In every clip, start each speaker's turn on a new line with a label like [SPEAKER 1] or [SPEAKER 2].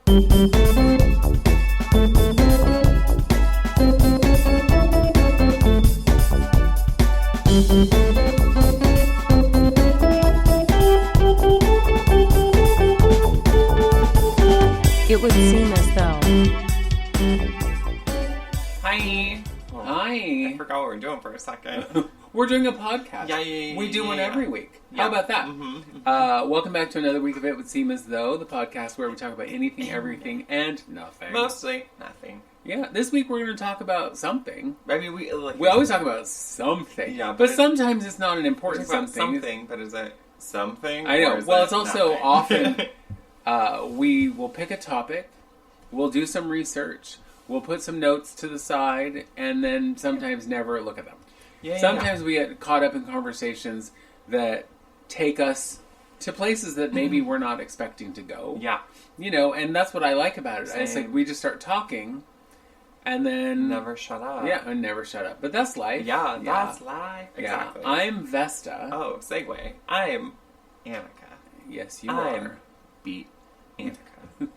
[SPEAKER 1] It would seem as though.
[SPEAKER 2] Hi.
[SPEAKER 3] Hi.
[SPEAKER 2] I forgot what we were doing for a second.
[SPEAKER 3] We're doing a podcast.
[SPEAKER 2] Yeah.
[SPEAKER 3] We do one every week.
[SPEAKER 2] Yeah.
[SPEAKER 3] How about that?
[SPEAKER 2] Mm-hmm.
[SPEAKER 3] Welcome back to another week of It Would Seem As Though, the podcast where we talk about anything, everything, and nothing.
[SPEAKER 2] Mostly nothing.
[SPEAKER 3] Yeah, this week we're going to talk about something.
[SPEAKER 2] I mean, we
[SPEAKER 3] always talk about something.
[SPEAKER 2] Yeah,
[SPEAKER 3] but sometimes it's not an important something.
[SPEAKER 2] Something, but is it something?
[SPEAKER 3] I know. Well, it's also
[SPEAKER 2] nothing?
[SPEAKER 3] often we will pick a topic, we'll do some research, we'll put some notes to the side, and then sometimes never look at them. Sometimes we get caught up in conversations that take us to places that maybe we're not expecting to go.
[SPEAKER 2] Yeah.
[SPEAKER 3] You know, and that's what I like about it.
[SPEAKER 2] Same.
[SPEAKER 3] It's like we just start talking, and then...
[SPEAKER 2] Never shut up.
[SPEAKER 3] Yeah, and never shut up. But that's life.
[SPEAKER 2] Yeah, that's life. Exactly.
[SPEAKER 3] Yeah. I'm Vesta.
[SPEAKER 2] Oh, segue. I'm Annika.
[SPEAKER 3] Yes, you
[SPEAKER 2] I'm
[SPEAKER 3] are.
[SPEAKER 2] Beat Annika.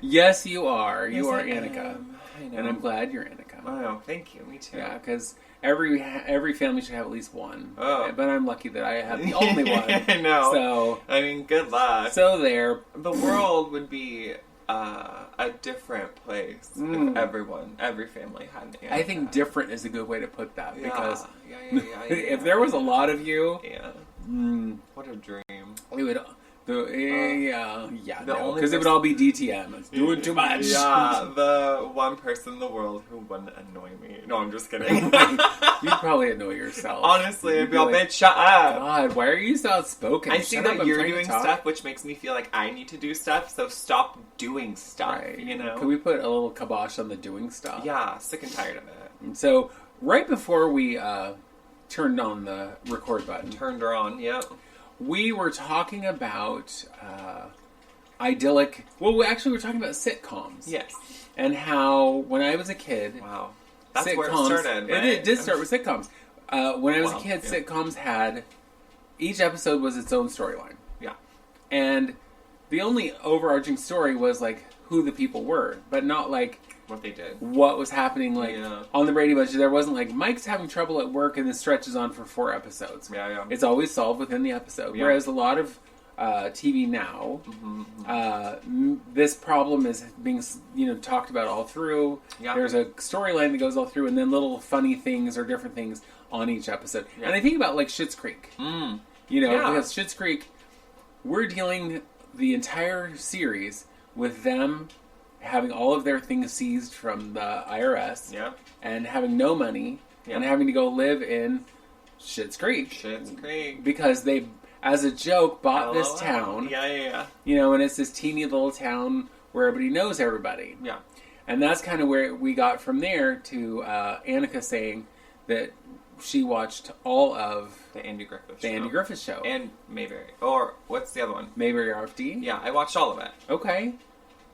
[SPEAKER 3] Yes, you are. You
[SPEAKER 2] Yes,
[SPEAKER 3] are
[SPEAKER 2] I
[SPEAKER 3] Annika.
[SPEAKER 2] am. I know.
[SPEAKER 3] And I'm glad you're Annika.
[SPEAKER 2] Oh, thank you. Me too.
[SPEAKER 3] Yeah, because every family should have at least one.
[SPEAKER 2] Oh.
[SPEAKER 3] But I'm lucky that I have the only one.
[SPEAKER 2] I know.
[SPEAKER 3] So,
[SPEAKER 2] I mean, good luck.
[SPEAKER 3] so there.
[SPEAKER 2] The world would be a different place if every family had an Annika.
[SPEAKER 3] I think different is a good way to put that.
[SPEAKER 2] Yeah.
[SPEAKER 3] Because
[SPEAKER 2] Yeah.
[SPEAKER 3] if there was a lot of you...
[SPEAKER 2] Yeah. What a dream.
[SPEAKER 3] It would... Because it would all be DTM. It's doing too much.
[SPEAKER 2] Yeah, the one person in the world who wouldn't annoy me. No, I'm just kidding.
[SPEAKER 3] You'd probably annoy yourself.
[SPEAKER 2] Honestly, I'd be all, bitch, shut up.
[SPEAKER 3] God, why are you so outspoken?
[SPEAKER 2] I see that you're doing stuff, which makes me feel like I need to do stuff, so stop doing stuff,
[SPEAKER 3] Right.
[SPEAKER 2] you know?
[SPEAKER 3] Can we put a little kibosh on the doing stuff?
[SPEAKER 2] Yeah, sick and tired of it.
[SPEAKER 3] And so, right before we turned on the record button,
[SPEAKER 2] Turned her on, yep.
[SPEAKER 3] we were talking about idyllic... Well, actually, we were talking about sitcoms.
[SPEAKER 2] Yes.
[SPEAKER 3] And how, when I was a kid...
[SPEAKER 2] Wow. That's
[SPEAKER 3] sitcoms,
[SPEAKER 2] where it started, right?
[SPEAKER 3] It did start with sitcoms. When I was a kid,
[SPEAKER 2] yeah.
[SPEAKER 3] sitcoms had... Each episode was its own storyline.
[SPEAKER 2] Yeah.
[SPEAKER 3] And the only overarching story was, like, who the people were. But not, like...
[SPEAKER 2] What they did.
[SPEAKER 3] What was happening, like,
[SPEAKER 2] Yeah.
[SPEAKER 3] on the Brady Bunch. There wasn't, like, Mike's having trouble at work and this stretches on for 4 episodes.
[SPEAKER 2] Yeah.
[SPEAKER 3] It's always solved within the episode.
[SPEAKER 2] Yeah.
[SPEAKER 3] Whereas a lot of TV now, this problem is being, talked about all through.
[SPEAKER 2] Yeah.
[SPEAKER 3] There's a storyline that goes all through, and then little funny things or different things on each episode.
[SPEAKER 2] Yeah.
[SPEAKER 3] And I think about, like, Schitt's Creek.
[SPEAKER 2] Yeah.
[SPEAKER 3] Because Schitt's Creek, we're dealing the entire series with them having all of their things seized from the IRS,
[SPEAKER 2] Yeah.
[SPEAKER 3] and having no money,
[SPEAKER 2] Yeah.
[SPEAKER 3] and having to go live in Schitt's Creek.
[SPEAKER 2] Schitt's Creek.
[SPEAKER 3] Because they, as a joke, bought this
[SPEAKER 2] LOL.
[SPEAKER 3] town.
[SPEAKER 2] Yeah.
[SPEAKER 3] And it's this teeny little town where everybody knows everybody.
[SPEAKER 2] Yeah.
[SPEAKER 3] And that's kind of where we got from there to Annika saying that she watched all of
[SPEAKER 2] The Andy Griffith Show.
[SPEAKER 3] Show.
[SPEAKER 2] And Mayberry. Or, what's the other one?
[SPEAKER 3] Mayberry RFD?
[SPEAKER 2] Yeah, I watched all of it.
[SPEAKER 3] Okay.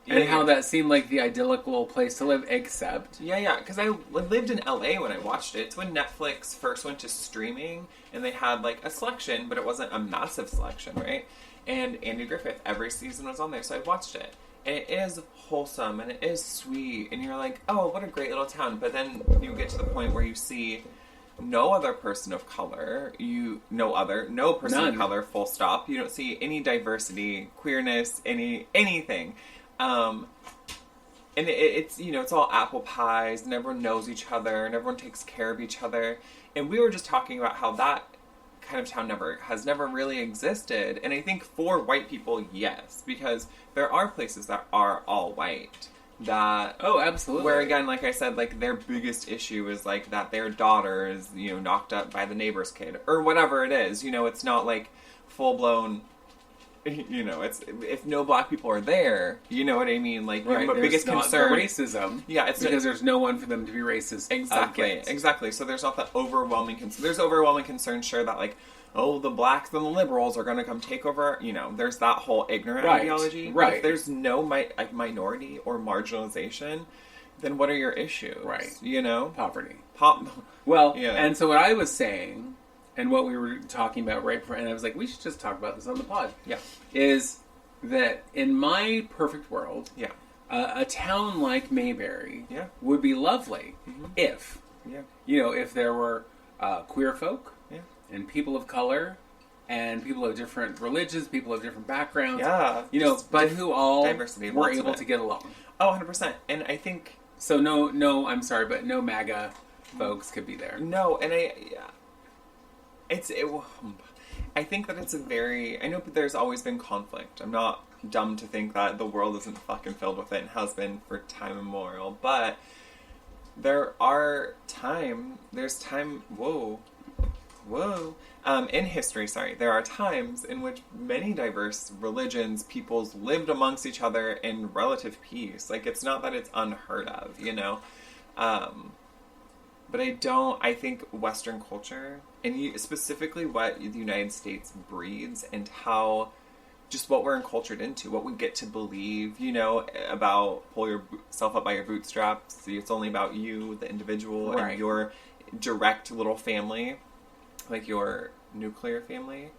[SPEAKER 2] Yeah,
[SPEAKER 3] And how that seemed like the idyllic little place to live, except...
[SPEAKER 2] Yeah, because I lived in LA when I watched it. It's when Netflix first went to streaming, and they had, like, a selection, but it wasn't a massive selection, right? And Andy Griffith, every season was on there, so I watched it. And it is wholesome, and it is sweet, and you're like, oh, what a great little town. But then you get to the point where you see no other person of color, no person
[SPEAKER 3] None.
[SPEAKER 2] of color, full stop. You don't see any diversity, queerness, anything. And it's, it's all apple pies, and everyone knows each other, and everyone takes care of each other. And we were just talking about how that kind of town has never really existed. And I think for white people, yes, because there are places that are all white. That
[SPEAKER 3] Oh, absolutely.
[SPEAKER 2] where again, like I said, like their biggest issue is like that their daughter is, knocked up by the neighbor's kid or whatever it is. It's not like full blown. It's if no black people are there, you know what I mean. Like
[SPEAKER 3] Right,
[SPEAKER 2] your biggest
[SPEAKER 3] not
[SPEAKER 2] concern,
[SPEAKER 3] the racism.
[SPEAKER 2] Yeah, it's
[SPEAKER 3] because there's no one for them to be racist.
[SPEAKER 2] Exactly. So there's not that overwhelming concern. There's overwhelming concern, sure, that like, oh, the blacks and the liberals are going to come take over. There's that whole ignorant ideology.
[SPEAKER 3] Right.
[SPEAKER 2] But if there's no minority or marginalization, then what are your issues?
[SPEAKER 3] Right.
[SPEAKER 2] Poverty.
[SPEAKER 3] Well,
[SPEAKER 2] Yeah.
[SPEAKER 3] and so what I was saying, and what we were talking about right before, and I was like, we should just talk about this on the pod.
[SPEAKER 2] Yeah.
[SPEAKER 3] Is that in my perfect world,
[SPEAKER 2] Yeah.
[SPEAKER 3] A town like Mayberry
[SPEAKER 2] Yeah.
[SPEAKER 3] would be lovely if,
[SPEAKER 2] Yeah.
[SPEAKER 3] if there were queer folk
[SPEAKER 2] Yeah.
[SPEAKER 3] and people of color and people of different religions, people of different backgrounds,
[SPEAKER 2] Yeah.
[SPEAKER 3] but who all
[SPEAKER 2] diversity of
[SPEAKER 3] were
[SPEAKER 2] lots of
[SPEAKER 3] able
[SPEAKER 2] it.
[SPEAKER 3] to get along.
[SPEAKER 2] Oh, 100%. And I think...
[SPEAKER 3] So no, I'm sorry, but no MAGA folks could be there.
[SPEAKER 2] No, and I think that it's I know there's always been conflict. I'm not dumb to think that the world isn't fucking filled with it and has been for time immemorial, but there's time, in history, there are times in which many diverse religions, peoples lived amongst each other in relative peace. Like, it's not that it's unheard of, but I think Western culture, and specifically what the United States breeds and how, just what we're encultured into, what we get to believe, about pull yourself up by your bootstraps. It's only about you, the individual, and your direct little family, like your nuclear family.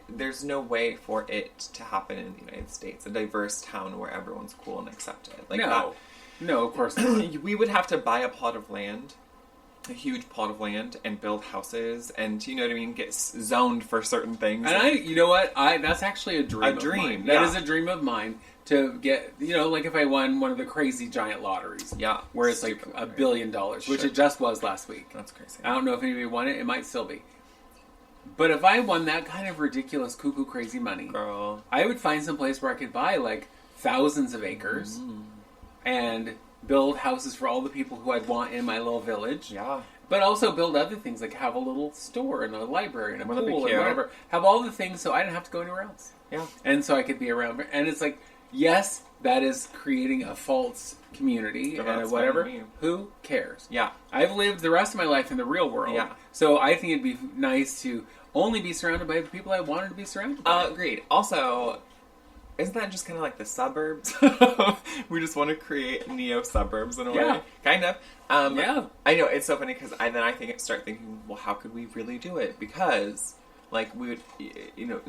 [SPEAKER 2] There's no way for it to happen in the United States, a diverse town where everyone's cool and accepted.
[SPEAKER 3] No, of course not.
[SPEAKER 2] We would have to buy a plot of land, a huge plot of land, and build houses, and get zoned for certain things.
[SPEAKER 3] And that's actually a dream.
[SPEAKER 2] A dream.
[SPEAKER 3] Of mine. That is a dream of mine to get. Like if I won one of the crazy giant lotteries.
[SPEAKER 2] Yeah.
[SPEAKER 3] Where it's like $1 billion, which it just was last week.
[SPEAKER 2] That's crazy.
[SPEAKER 3] I don't know if anybody won it. It might still be. But if I won that kind of ridiculous, cuckoo, crazy money,
[SPEAKER 2] girl,
[SPEAKER 3] I would find some place where I could buy like thousands of acres. And build houses for all the people who I'd want in my little village.
[SPEAKER 2] Yeah.
[SPEAKER 3] But also build other things, like have a little store and a library and a
[SPEAKER 2] Wouldn't
[SPEAKER 3] pool and whatever. Have all the things so I didn't have to go anywhere else.
[SPEAKER 2] Yeah.
[SPEAKER 3] And so I could be around. And it's like, yes, that is creating a false community and whatever. Who cares?
[SPEAKER 2] Yeah.
[SPEAKER 3] I've lived the rest of my life in the real world.
[SPEAKER 2] Yeah.
[SPEAKER 3] So I think it'd be nice to only be surrounded by the people I wanted to be surrounded by.
[SPEAKER 2] Agreed. Also... isn't that just kind of like the suburbs? We just want to create neo-suburbs in a way. Kind of.
[SPEAKER 3] Yeah.
[SPEAKER 2] I know, it's so funny because I start thinking, well, how could we really do it? Because, we would,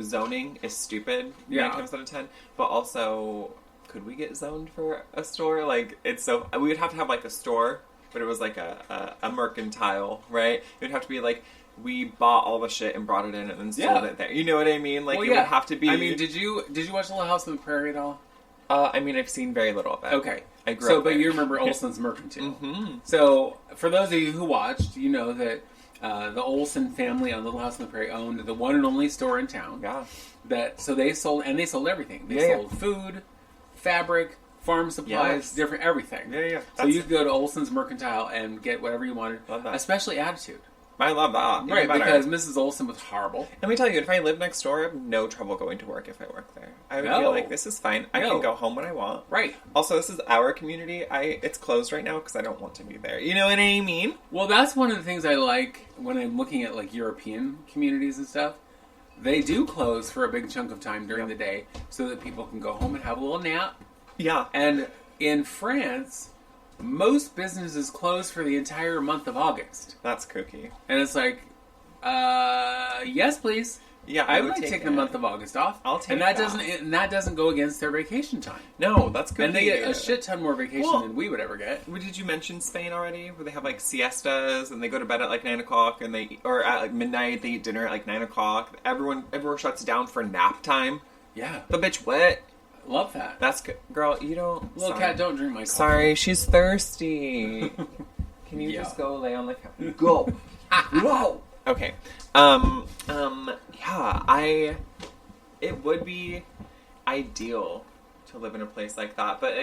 [SPEAKER 2] zoning is stupid 9 times out of 10. But also, could we get zoned for a store? We would have to have, a store, but it was a mercantile, right? It would have to be, we bought all the shit and brought it in and then sold it there. You know what I mean? It would have to be...
[SPEAKER 3] I mean, did you watch Little House on the Prairie at all?
[SPEAKER 2] I've seen very little of it.
[SPEAKER 3] Okay.
[SPEAKER 2] I grew up there.
[SPEAKER 3] But you remember Olsen's Mercantile.
[SPEAKER 2] Mm-hmm.
[SPEAKER 3] So, for those of you who watched, you know that the Olsen family on Little House on the Prairie owned the one and only store in town.
[SPEAKER 2] Yeah.
[SPEAKER 3] So they sold everything. They sold food, fabric, farm supplies, different everything.
[SPEAKER 2] Yeah.
[SPEAKER 3] So you could go to Olsen's Mercantile and get whatever you wanted.
[SPEAKER 2] Love that.
[SPEAKER 3] Especially Attitude.
[SPEAKER 2] I love that.
[SPEAKER 3] Right, because Mrs. Olsen was horrible.
[SPEAKER 2] Let me tell you, if I lived next door, I have no trouble going to work if I work there. I would feel like, this is fine. I can go home when I want.
[SPEAKER 3] Right.
[SPEAKER 2] Also, this is our community. It's closed right now because I don't want to be there. You know what I mean?
[SPEAKER 3] Well, that's one of the things I like when I'm looking at, European communities and stuff. They do close for a big chunk of time during the day so that people can go home and have a little nap.
[SPEAKER 2] Yeah.
[SPEAKER 3] And in France... most businesses close for the entire month of August.
[SPEAKER 2] That's kooky.
[SPEAKER 3] And it's like, yes, please.
[SPEAKER 2] Yeah,
[SPEAKER 3] I would take the month of August off.
[SPEAKER 2] I'll take
[SPEAKER 3] that. And that doesn't go against their vacation time.
[SPEAKER 2] No, that's kooky.
[SPEAKER 3] And they get a shit ton more vacation than we would ever get.
[SPEAKER 2] Did you mention Spain already? Where they have siestas and they go to bed at 9 o'clock and or at midnight they eat dinner at 9 o'clock. Everyone shuts down for nap time.
[SPEAKER 3] Yeah.
[SPEAKER 2] But bitch, what?
[SPEAKER 3] Love that.
[SPEAKER 2] That's good. Girl, you don't...
[SPEAKER 3] Little cat, don't drink my coffee.
[SPEAKER 2] Sorry, she's thirsty. Can you just go lay on the couch? Go! Whoa! Okay. It would be ideal to live in a place like that, but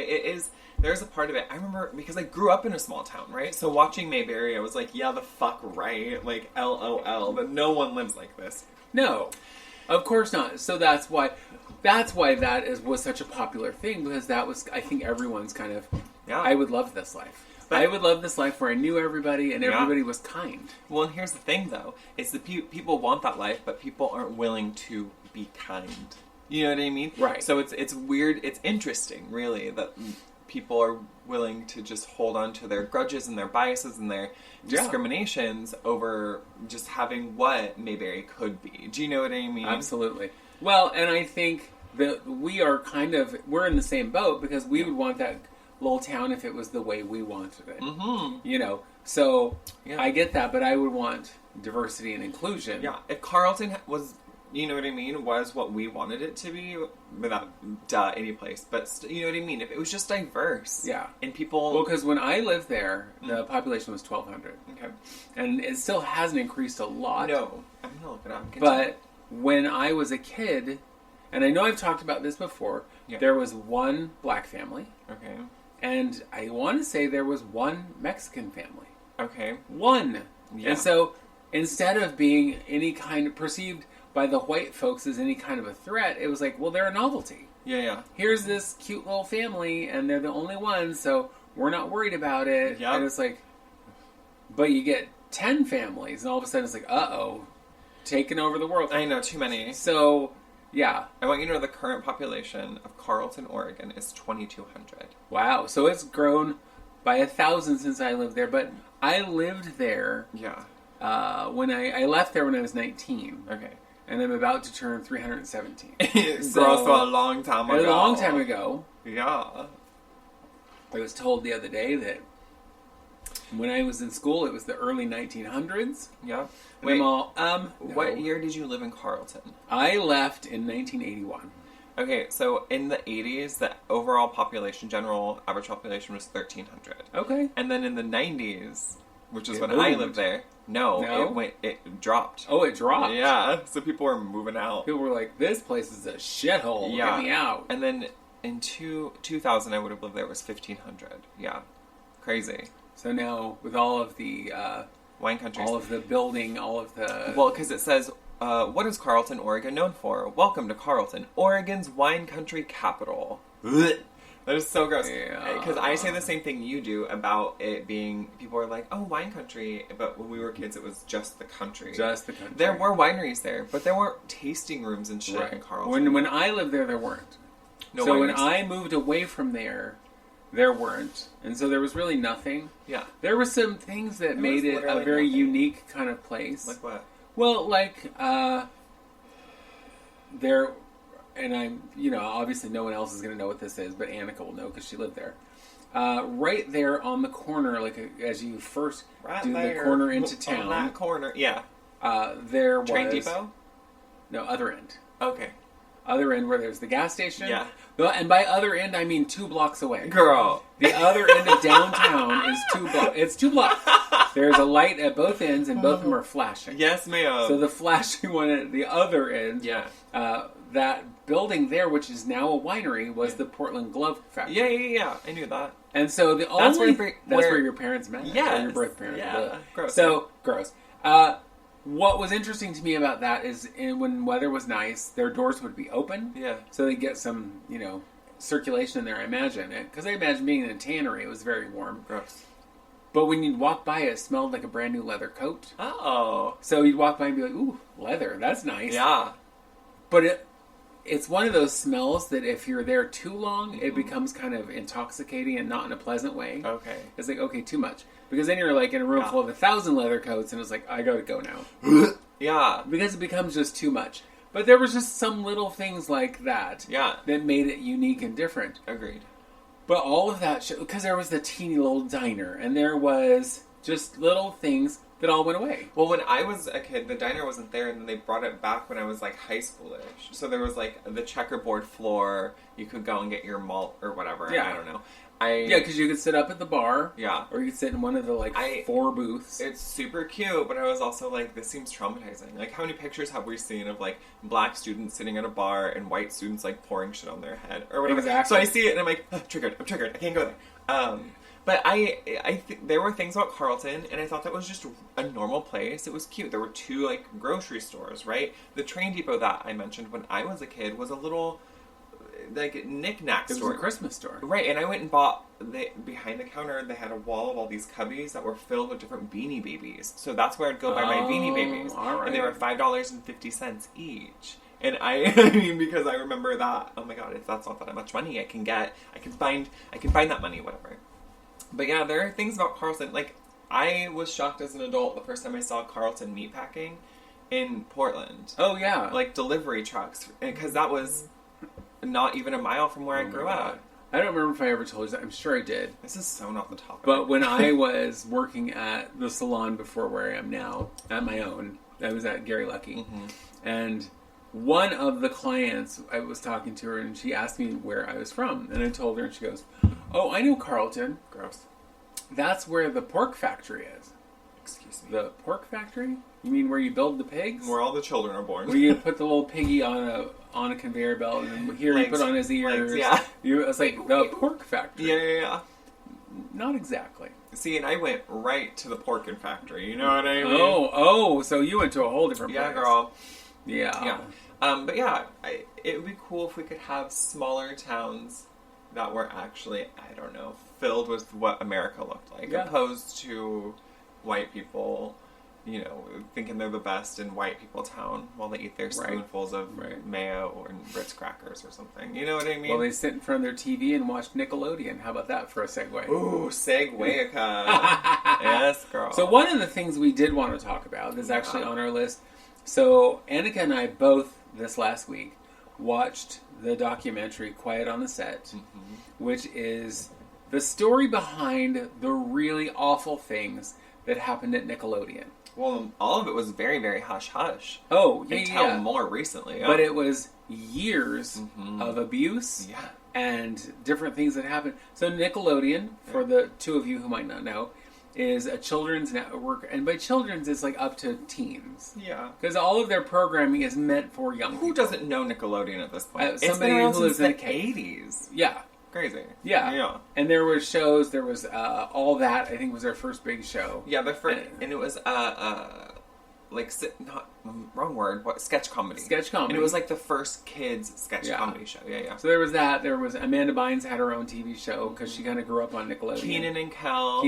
[SPEAKER 2] there's a part of it, I remember, because I grew up in a small town, right? So watching Mayberry, I was like, yeah, the fuck right, LOL, but no one lives like this.
[SPEAKER 3] No. Of course not. So that's why that was such a popular thing, because that was, I think, everyone's kind of, I would love this life. I would love this life where I knew everybody and everybody was kind.
[SPEAKER 2] Well, and here's the thing, though. It's the people want that life, but people aren't willing to be kind. You know what I mean?
[SPEAKER 3] Right.
[SPEAKER 2] So it's weird. It's interesting, really, that people are willing to just hold on to their grudges and their biases and their discriminations over just having what Mayberry could be. Do you know what I mean?
[SPEAKER 3] Absolutely. Well, and I think that we're in the same boat because we would want that little town if it was the way we wanted it. Mm-hmm. You know, so I get that, but I would want diversity and inclusion.
[SPEAKER 2] Yeah, if Carlton was, you know what I mean, was what we wanted it to be, without any place, but you know what I mean, if it was just diverse.
[SPEAKER 3] Yeah.
[SPEAKER 2] And people...
[SPEAKER 3] Well, because when I lived there, the population was 1,200.
[SPEAKER 2] Okay.
[SPEAKER 3] And it still hasn't increased a lot.
[SPEAKER 2] No. I'm going to look it up.
[SPEAKER 3] But when I was a kid, and I know I've talked about this before, there was one black family.
[SPEAKER 2] Okay.
[SPEAKER 3] And I want to say there was one Mexican family.
[SPEAKER 2] Okay.
[SPEAKER 3] One.
[SPEAKER 2] Yeah.
[SPEAKER 3] And so instead of being any kind of perceived by the white folks as any kind of a threat, it was like, well, they're a novelty.
[SPEAKER 2] Yeah.
[SPEAKER 3] Here's this cute little family, and they're the only ones, so we're not worried about it.
[SPEAKER 2] Yep.
[SPEAKER 3] And it's like, but you get 10 families, and all of a sudden it's like, uh-oh, taking over the world.
[SPEAKER 2] I know, too many.
[SPEAKER 3] So... yeah.
[SPEAKER 2] I want you to know the current population of Carlton, Oregon is 2,200.
[SPEAKER 3] Wow. So it's grown by 1,000 since I lived there. But I lived there.
[SPEAKER 2] Yeah.
[SPEAKER 3] When I left there when I was 19.
[SPEAKER 2] Okay.
[SPEAKER 3] And I'm about to turn 317.
[SPEAKER 2] So a long time ago.
[SPEAKER 3] A long time ago.
[SPEAKER 2] Yeah.
[SPEAKER 3] I was told the other day that when I was in school, it was the early 1900s.
[SPEAKER 2] Yeah.
[SPEAKER 3] Wait,
[SPEAKER 2] no.
[SPEAKER 3] What
[SPEAKER 2] year did you live in Carlton?
[SPEAKER 3] I left in 1981.
[SPEAKER 2] Okay, so in the 80s, the overall population, general average population was 1,300.
[SPEAKER 3] Okay.
[SPEAKER 2] And then in the 90s, which is when I lived there, it dropped.
[SPEAKER 3] Oh, it dropped?
[SPEAKER 2] Yeah, so people were moving out.
[SPEAKER 3] People were like, this place is a shithole.
[SPEAKER 2] Yeah.
[SPEAKER 3] Get me out.
[SPEAKER 2] And then in 2000, I would have lived there, was 1,500. Yeah. Crazy.
[SPEAKER 3] So now, with all of the...
[SPEAKER 2] wine countries.
[SPEAKER 3] All of the building, all of the...
[SPEAKER 2] Well, because it says, what is Carlton, Oregon known for? Welcome to Carlton, Oregon's wine country capital. That is so gross. Because I say the same thing you do about it being... People are like, oh, wine country. But when we were kids, it was just the country.
[SPEAKER 3] Just the country.
[SPEAKER 2] There were wineries there, but there weren't tasting rooms and shit in Carlton.
[SPEAKER 3] When I lived there weren't.
[SPEAKER 2] No
[SPEAKER 3] so
[SPEAKER 2] wineries.
[SPEAKER 3] When I moved away from there weren't. And so there was really nothing.
[SPEAKER 2] Yeah.
[SPEAKER 3] There were some things that made it a very unique kind of place.
[SPEAKER 2] Like what?
[SPEAKER 3] Well, like, there, and I'm, obviously no one else is going to know what this is, but Annika will know because she lived there. Right there on the corner, as you first the corner into town.
[SPEAKER 2] On that corner, yeah.
[SPEAKER 3] There was...
[SPEAKER 2] Train depot?
[SPEAKER 3] No, other end.
[SPEAKER 2] Okay.
[SPEAKER 3] Other end where there's the gas station.
[SPEAKER 2] Yeah.
[SPEAKER 3] And by other end, I mean 2 blocks away.
[SPEAKER 2] Girl.
[SPEAKER 3] The other end of downtown is 2 blocks. It's 2 blocks. There's a light at both ends, and both of them are flashing.
[SPEAKER 2] Yes, ma'am.
[SPEAKER 3] So the flashing one at the other end, that building there, which is now a winery, was the Portland Glove Factory.
[SPEAKER 2] Yeah. I knew that.
[SPEAKER 3] And so the only... That's where your parents met.
[SPEAKER 2] Yes.
[SPEAKER 3] Or your birth parents.
[SPEAKER 2] Yeah. Gross.
[SPEAKER 3] So, gross. What was interesting to me about that is when weather was nice, their doors would be open.
[SPEAKER 2] Yeah.
[SPEAKER 3] So they'd get some, circulation in there, I imagine. Because I imagine being in a tannery, it was very warm.
[SPEAKER 2] Gross.
[SPEAKER 3] But when you'd walk by, it smelled like a brand new leather coat.
[SPEAKER 2] Oh.
[SPEAKER 3] So you'd walk by and be like, ooh, leather, that's nice.
[SPEAKER 2] Yeah.
[SPEAKER 3] But it's one of those smells that if you're there too long, it becomes kind of intoxicating and not in a pleasant way.
[SPEAKER 2] Okay.
[SPEAKER 3] It's like, okay, too much. Because then you're like in a room full of 1,000 leather coats, and it's like, I gotta go now.
[SPEAKER 2] Yeah.
[SPEAKER 3] Because it becomes just too much. But there was just some little things like that.
[SPEAKER 2] Yeah.
[SPEAKER 3] That made it unique and different.
[SPEAKER 2] Agreed.
[SPEAKER 3] But all of that, because there was the teeny little diner, and there was just little things that all went away.
[SPEAKER 2] Well, when I was a kid, the diner wasn't there, and then they brought it back when I was, high schoolish. So there was, the checkerboard floor. You could go and get your malt or whatever.
[SPEAKER 3] Yeah.
[SPEAKER 2] I don't know.
[SPEAKER 3] Yeah, because you could sit up at the bar.
[SPEAKER 2] Yeah.
[SPEAKER 3] Or you could sit in one of the, 4 booths.
[SPEAKER 2] It's super cute, but I was also like, this seems traumatizing. How many pictures have we seen of, black students sitting at a bar and white students, pouring shit on their head or whatever?
[SPEAKER 3] Exactly.
[SPEAKER 2] So I see it and I'm like, I'm triggered, I can't go there. But there were things about Carlton, and I thought that was just a normal place. It was cute. There were 2, grocery stores, right? The train depot that I mentioned when I was a kid was a little... knick-knack store.
[SPEAKER 3] It was a Christmas store.
[SPEAKER 2] Right, and I went and bought, behind the counter, they had a wall of all these cubbies that were filled with different Beanie Babies. So that's where I'd go buy my Beanie Babies.
[SPEAKER 3] All right.
[SPEAKER 2] And they were $5.50 each. And I mean, because I remember that, oh my god, if that's not that much money I can find that money, whatever. But yeah, there are things about Carlton, I was shocked as an adult the first time I saw Carlton meatpacking. in Portland.
[SPEAKER 3] Oh, yeah.
[SPEAKER 2] Like, delivery trucks. Because that was not even a mile from where I grew up.
[SPEAKER 3] I don't remember if I ever told you that. I'm sure I did.
[SPEAKER 2] This is so not the topic.
[SPEAKER 3] But when I was working at the salon before where I am now, at my own, I was at Gary Lucky. Mm-hmm. And one of the clients, I was talking to her, and she asked me where I was from. And I told her, and she goes, "Oh, I know Carlton."
[SPEAKER 2] Gross.
[SPEAKER 3] That's where the pork factory is.
[SPEAKER 2] Excuse me.
[SPEAKER 3] The pork factory? You mean where you build the pigs?
[SPEAKER 2] Where all the children are born.
[SPEAKER 3] Where you put the little piggy on a conveyor belt, and here legs, you put on his ears.
[SPEAKER 2] Legs, yeah.
[SPEAKER 3] It's like the pork factory.
[SPEAKER 2] Yeah.
[SPEAKER 3] Not exactly.
[SPEAKER 2] See, and I went right to the pork factory. You know what I mean?
[SPEAKER 3] Oh, so you went to a whole different place.
[SPEAKER 2] Yeah, girl.
[SPEAKER 3] Yeah.
[SPEAKER 2] But yeah, it would be cool if we could have smaller towns that were actually, I don't know, filled with what America looked like, opposed to white people, thinking they're the best in white people town while they eat their spoonfuls of mayo or Ritz crackers or something. You know what I mean?
[SPEAKER 3] Well, they sit in front of their TV and watch Nickelodeon. How about that for a segue?
[SPEAKER 2] Ooh, segue-ica. Yes, girl.
[SPEAKER 3] So one of the things we did want to talk about is actually on our list. So Annika and I both, this last week, watched the documentary Quiet on the Set, which is the story behind the really awful things that happened at Nickelodeon.
[SPEAKER 2] Well, all of it was very, very hush-hush.
[SPEAKER 3] Oh, yeah,
[SPEAKER 2] Until more recently. Yeah.
[SPEAKER 3] But it was years of abuse and different things that happened. So Nickelodeon, for the two of you who might not know, is a children's network, and by children's it's like up to teens.
[SPEAKER 2] Yeah.
[SPEAKER 3] Because all of their programming is meant for young people.
[SPEAKER 2] Who doesn't know Nickelodeon at this point?
[SPEAKER 3] Somebody who lives in the
[SPEAKER 2] 80s.
[SPEAKER 3] Yeah.
[SPEAKER 2] Crazy.
[SPEAKER 3] Yeah. And there were shows, there was All That, I think was their first big show.
[SPEAKER 2] Yeah, the first, and it was wrong word, sketch comedy.
[SPEAKER 3] Sketch comedy.
[SPEAKER 2] And it was like the first kids sketch comedy show. Yeah.
[SPEAKER 3] So there was that. There was Amanda Bynes had her own TV show because she kind of grew up on Nickelodeon.
[SPEAKER 2] Keenan and Kel,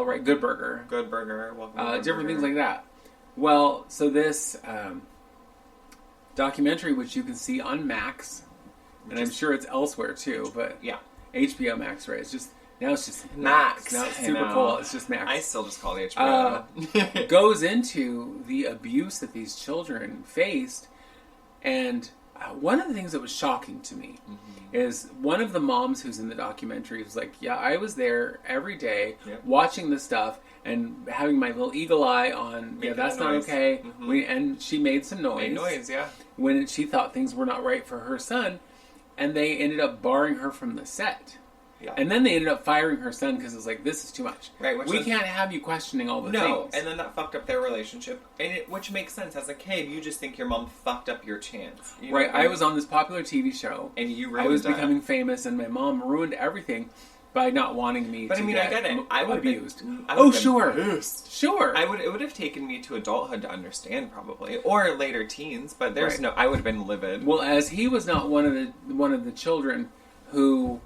[SPEAKER 3] right? Good Burger.
[SPEAKER 2] Welcome to Good
[SPEAKER 3] different
[SPEAKER 2] Burger.
[SPEAKER 3] things like that. Well, so this documentary, which you can see on Max, and I'm sure it's elsewhere too, but HBO Max, right? It's just Max. Now it's super cool. It's just Max.
[SPEAKER 2] I still just call it HBO.
[SPEAKER 3] Goes into the abuse that these children faced, and one of the things that was shocking to me is one of the moms who's in the documentary was like, "Yeah, I was there every day watching this stuff and having my little eagle eye on. That's not okay." And she made some noise. When she thought things were not right for her son, and they ended up barring her from the set. Yeah. And then they ended up firing her son because it was like, this is too much.
[SPEAKER 2] Right,
[SPEAKER 3] we can't have you questioning all the things.
[SPEAKER 2] No, and then that fucked up their relationship, which makes sense. As a kid, you just think your mom fucked up your chance. You know
[SPEAKER 3] right, I was on this popular TV show.
[SPEAKER 2] And you ruined it.
[SPEAKER 3] I was becoming famous, and my mom ruined everything by not wanting me to
[SPEAKER 2] I get it. I would
[SPEAKER 3] abused.
[SPEAKER 2] Sure.
[SPEAKER 3] It
[SPEAKER 2] would have taken me to adulthood to understand, probably, or later teens. But there's I would have been livid.
[SPEAKER 3] Well, as he was not one of the children who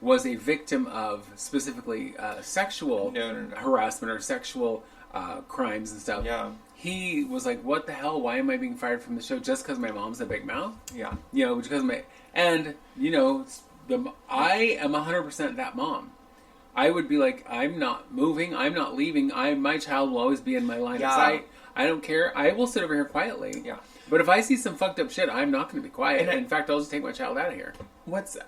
[SPEAKER 3] was a victim of specifically sexual harassment or sexual crimes and stuff.
[SPEAKER 2] Yeah.
[SPEAKER 3] He was like, "What the hell? Why am I being fired from the show just because my mom's a big mouth?"
[SPEAKER 2] Yeah.
[SPEAKER 3] Because I am 100% that mom. I would be like, I'm not moving, I'm not leaving, my child will always be in my line of sight. I don't care. I will sit over here quietly.
[SPEAKER 2] Yeah.
[SPEAKER 3] But if I see some fucked up shit, I'm not going to be quiet. In fact, I'll just take my child out of here.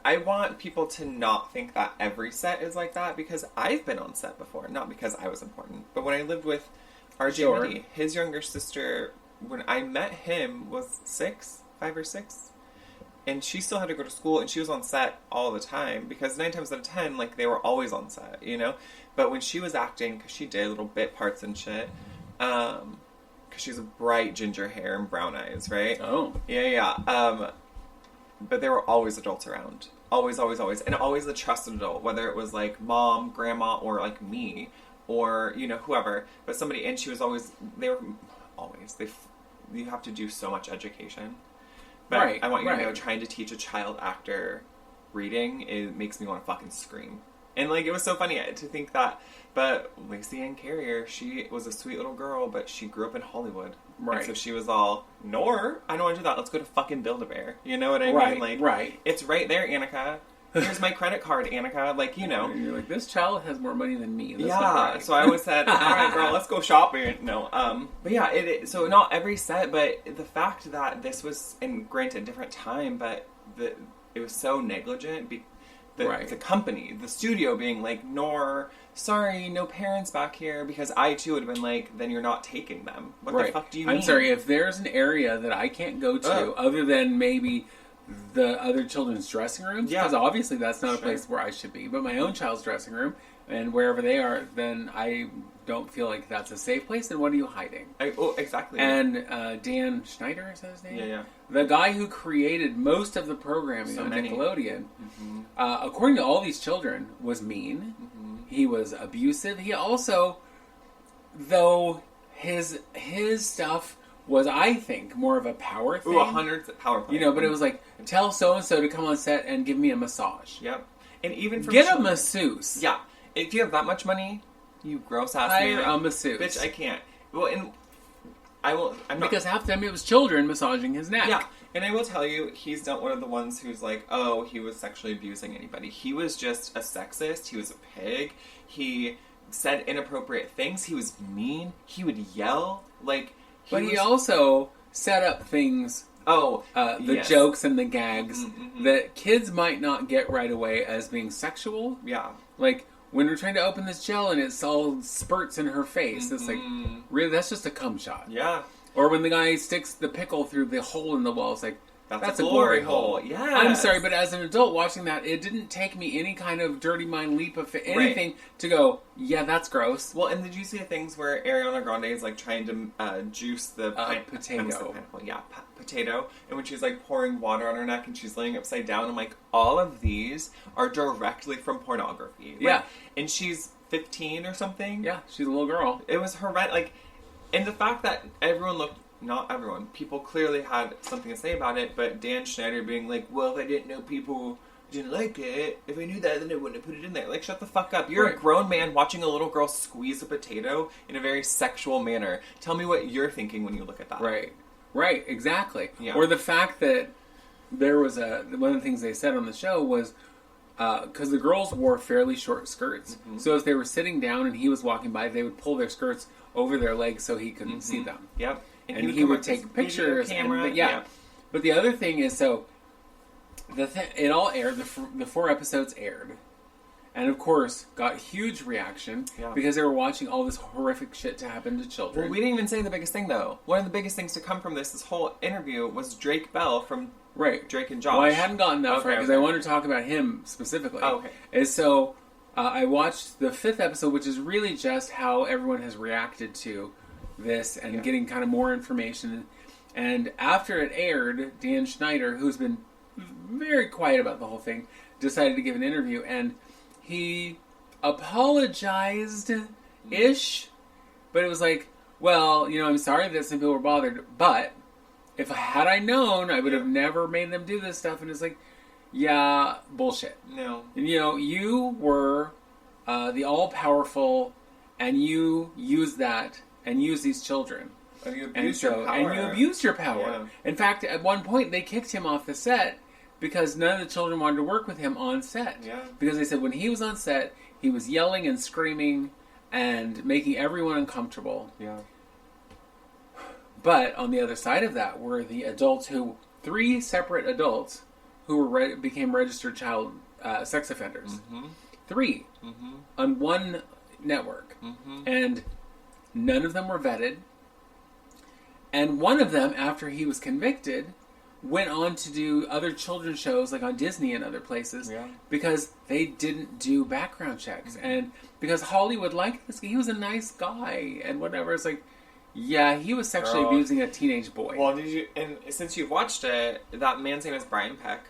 [SPEAKER 2] I want people to not think that every set is like that, because I've been on set before. Not because I was important, but when I lived with RJ Mitty, his younger sister, when I met him, was 5 or 6. And she still had to go to school, and she was on set all the time, because 9 times out of 10, they were always on set, But when she was acting, because she did little bit parts and shit, because she's a bright ginger hair and brown eyes, right?
[SPEAKER 3] Oh.
[SPEAKER 2] Yeah. But there were always adults around. Always, always, always. And always the trusted adult, whether it was, mom, grandma, or, me, or, whoever. But somebody, and she was always, you have to do so much education. But I want you to know, trying to teach a child actor reading, it makes me want to fucking scream. And, it was so funny to think that. But Lacey Ann Carrier, she was a sweet little girl, but she grew up in Hollywood. Right. And so she was all, I don't want to do that. Let's go to fucking Build-A-Bear. You know what I mean?
[SPEAKER 3] Right.
[SPEAKER 2] It's right there, Annika. here's my credit card, Annika. Like, you know.
[SPEAKER 3] And you're like, this child has more money than me. That's
[SPEAKER 2] yeah. So I always said, all right, girl, let's go shopping. No. But yeah, so not every set, but the fact that this was, and granted, different time, but it was so negligent. The company, the studio being like, sorry, no parents back here, because I too would have been like, then you're not taking them. What the fuck do you mean?
[SPEAKER 3] I'm sorry, if there's an area that I can't go to other than maybe the other children's dressing rooms, because obviously that's not a place where I should be, but my own child's dressing room and wherever they are, then I don't feel like that's a safe place, then what are you hiding?
[SPEAKER 2] Exactly.
[SPEAKER 3] And Dan Schneider, is that his name?
[SPEAKER 2] Yeah.
[SPEAKER 3] The guy who created most of the programming on Nickelodeon, according to all these children, was mean. Mm-hmm. He was abusive. He also, though his stuff was, I think, more of a power thing.
[SPEAKER 2] 100 power play.
[SPEAKER 3] You know, but it was like, tell so-and-so to come on set and give me a massage.
[SPEAKER 2] Yep. And even from
[SPEAKER 3] Get a masseuse.
[SPEAKER 2] Yeah. If you have that much money, you gross-ass
[SPEAKER 3] hire a masseuse.
[SPEAKER 2] Bitch, I can't. Well, and
[SPEAKER 3] because half the time it was children massaging his neck.
[SPEAKER 2] Yeah, and I will tell you, he's not one of the ones who's like, oh, he was sexually abusing anybody. He was just a sexist. He was a pig. He said inappropriate things. He was mean. He would yell. He also set up things, the jokes and the gags that kids might not get right away as being sexual. Yeah.
[SPEAKER 3] Like, when we're trying to open this gel and it's all spurts in her face, it's like, really, that's just a cum shot.
[SPEAKER 2] Yeah.
[SPEAKER 3] Or when the guy sticks the pickle through the hole in the wall, it's like, that's a glory hole.
[SPEAKER 2] Yeah.
[SPEAKER 3] I'm sorry, but as an adult watching that, it didn't take me any kind of dirty mind leap of anything to go, yeah, that's gross.
[SPEAKER 2] Well, and did you see the things where Ariana Grande is like trying to juice the
[SPEAKER 3] potato?
[SPEAKER 2] Potato. And when she's like pouring water on her neck and she's laying upside down, I'm like, all of these are directly from pornography.
[SPEAKER 3] Yeah.
[SPEAKER 2] And she's 15 or something.
[SPEAKER 3] Yeah, she's a little girl.
[SPEAKER 2] It was horrendous. And the fact that not everyone, people clearly had something to say about it, but Dan Schneider being like, well, if I didn't know people didn't like it, if I knew that, then I wouldn't have put it in there. Like, shut the fuck up. You're a grown man watching a little girl squeeze a potato in a very sexual manner. Tell me what you're thinking when you look at that.
[SPEAKER 3] Right, exactly.
[SPEAKER 2] Yeah.
[SPEAKER 3] Or the fact that there was one of the things they said on the show was, because the girls wore fairly short skirts, so if they were sitting down and he was walking by, they would pull their skirts over their legs so he couldn't see them.
[SPEAKER 2] Yep.
[SPEAKER 3] And he would take pictures. But the other thing is, so it all aired. The 4 episodes aired, and of course got huge reaction because they were watching all this horrific shit to happen to children.
[SPEAKER 2] Well, we didn't even say the biggest thing though. One of the biggest things to come from this whole interview was Drake Bell from Drake and Josh.
[SPEAKER 3] Well, I hadn't gotten that far because I wanted to talk about him specifically.
[SPEAKER 2] Oh, okay.
[SPEAKER 3] And so I watched the 5th episode, which is really just how everyone has reacted to this and getting kind of more information. And after it aired, Dan Schneider, who's been very quiet about the whole thing, decided to give an interview, and he apologized-ish, but it was like, well, I'm sorry that some people were bothered, but if had I known, I would have never made them do this stuff. And it's like, yeah, bullshit.
[SPEAKER 2] No.
[SPEAKER 3] You were the all-powerful, and you used that and use these children.
[SPEAKER 2] And you abused your power.
[SPEAKER 3] Yeah. In fact, at one point, they kicked him off the set because none of the children wanted to work with him on set.
[SPEAKER 2] Yeah.
[SPEAKER 3] Because they said when he was on set, he was yelling and screaming and making everyone uncomfortable.
[SPEAKER 2] Yeah.
[SPEAKER 3] But on the other side of that were the adults 3 separate adults who became registered child sex offenders. Mm-hmm. 3 on one network. Mm-hmm. And none of them were vetted. And one of them, after he was convicted, went on to do other children's shows like on Disney and other places because they didn't do background checks. Mm-hmm. And because Hollywood liked this, he was a nice guy and whatever. It's like, yeah, he was sexually abusing a teenage boy.
[SPEAKER 2] Well, and since you've watched it, that man's name is Brian Peck.